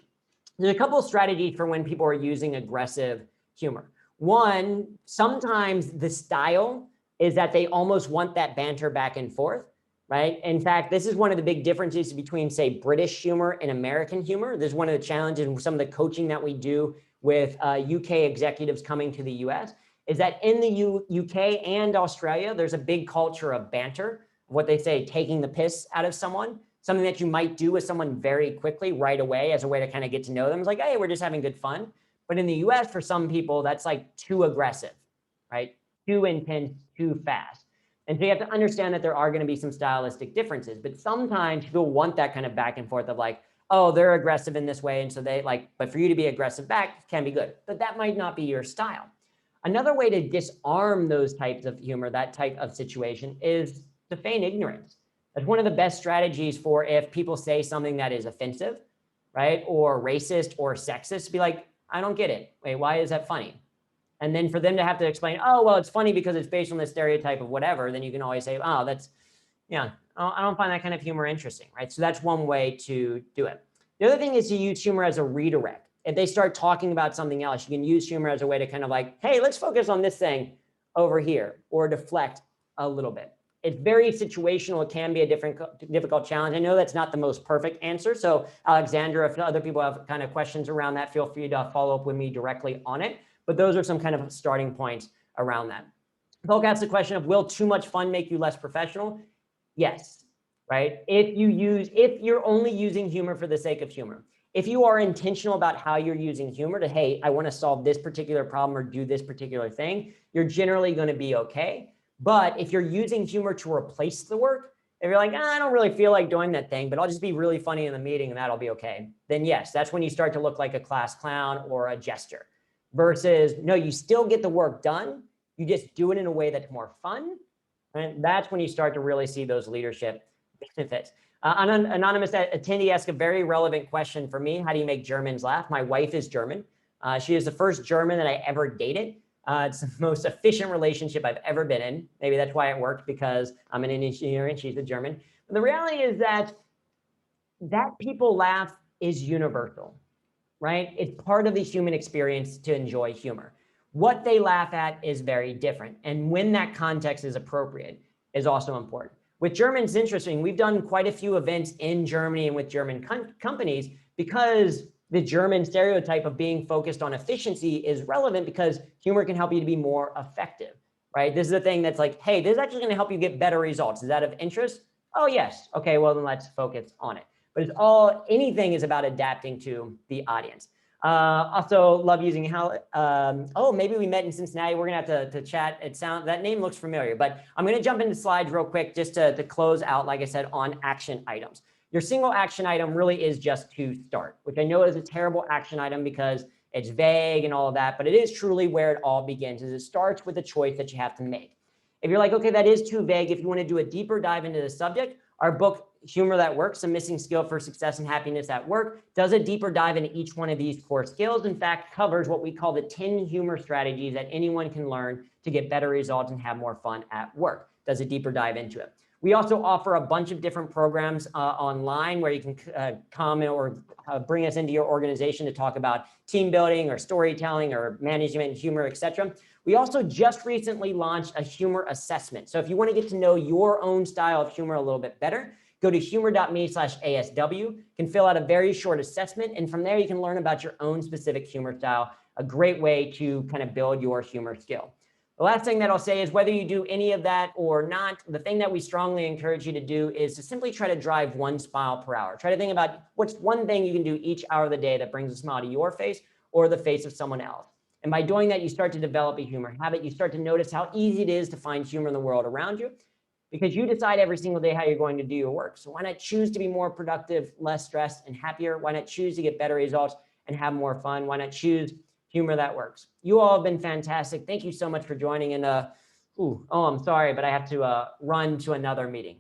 There's a couple of strategies for when people are using aggressive humor. One, sometimes the style is that they almost want that banter back and forth, right? In fact, this is one of the big differences between, say, British humor and American humor. This is one of the challenges in some of the coaching that we do with UK executives coming to the US, is that in the UK and Australia, there's a big culture of banter, what they say, taking the piss out of someone. Something that you might do with someone very quickly right away as a way to kind of get to know them. It's like, hey, we're just having good fun. But in the US, for some people, that's like too aggressive, right? Too intense, too fast. And so you have to understand that there are going to be some stylistic differences. But sometimes people want that kind of back and forth of like, oh, they're aggressive in this way. And so they like, but for you to be aggressive back can be good. But that might not be your style. Another way to disarm those types of humor, that type of situation, is to feign ignorance. That's one of the best strategies for if people say something that is offensive, right? Or racist or sexist, be like, I don't get it. Wait, why is that funny? And then for them to have to explain, oh, well, it's funny because it's based on the stereotype of whatever, then you can always say, oh, that's, yeah, I don't find that kind of humor interesting, right? So that's one way to do it. The other thing is to use humor as a redirect. If they start talking about something else, you can use humor as a way to kind of like, hey, let's focus on this thing over here, or deflect a little bit. It's very situational. It can be a difficult challenge. I know that's not the most perfect answer. So Alexandra, if other people have kind of questions around that, feel free to follow up with me directly on it. But those are some kind of starting points around that. Polk asked the question of, will too much fun make you less professional? Yes, right? If you're only using humor for the sake of humor, if you are intentional about how you're using humor to, hey, I want to solve this particular problem or do this particular thing, you're generally going to be okay. But if you're using humor to replace the work, if you're like, I don't really feel like doing that thing, but I'll just be really funny in the meeting and that'll be okay, then yes, that's when you start to look like a class clown or a jester. Versus, no, you still get the work done, you just do it in a way that's more fun. And that's when you start to really see those leadership benefits. An anonymous attendee asked a very relevant question for me. How do you make Germans laugh? My wife is German. She is the first German that I ever dated. It's the most efficient relationship I've ever been in. Maybe that's why it worked, because I'm an engineer and she's a German. But the reality is that people laugh is universal, right? It's part of the human experience to enjoy humor. What they laugh at is very different. And when that context is appropriate is also important. With Germans, interesting, we've done quite a few events in Germany and with German companies, because the German stereotype of being focused on efficiency is relevant, because humor can help you to be more effective, right? This is a thing that's like, hey, this is actually going to help you get better results. Is that of interest? Oh, yes. Okay, well, then let's focus on it. But anything is about adapting to the audience. Also love using how, oh, maybe we met in Cincinnati. We're gonna have to chat. That name looks familiar, but I'm gonna jump into slides real quick just to close out, like I said, on action items. Your single action item really is just to start, which I know is a terrible action item because it's vague and all of that, but it is truly where it all begins, is it starts with a choice that you have to make. If you're like, okay, that is too vague, if you wanna do a deeper dive into the subject, our book, Humor That Works, a missing skill for success and happiness at work, does a deeper dive into each one of these core skills. In fact, covers what we call the 10 humor strategies that anyone can learn to get better results and have more fun at work. Does a deeper dive into it. We also offer a bunch of different programs online where you can come or bring us into your organization to talk about team building or storytelling or management, humor, etc. We also just recently launched a humor assessment. So if you want to get to know your own style of humor a little bit better, go to humor.me/ASW. You can fill out a very short assessment, and from there you can learn about your own specific humor style, a great way to kind of build your humor skill. The last thing that I'll say is whether you do any of that or not, the thing that we strongly encourage you to do is to simply try to drive 1 smile per hour. Try to think about what's one thing you can do each hour of the day that brings a smile to your face or the face of someone else. And by doing that, you start to develop a humor habit. You start to notice how easy it is to find humor in the world around you because you decide every single day how you're going to do your work. So why not choose to be more productive, less stressed, and happier? Why not choose to get better results and have more fun? Why not choose humor that works? You all have been fantastic. Thank you so much for joining. And I'm sorry, but I have to run to another meeting.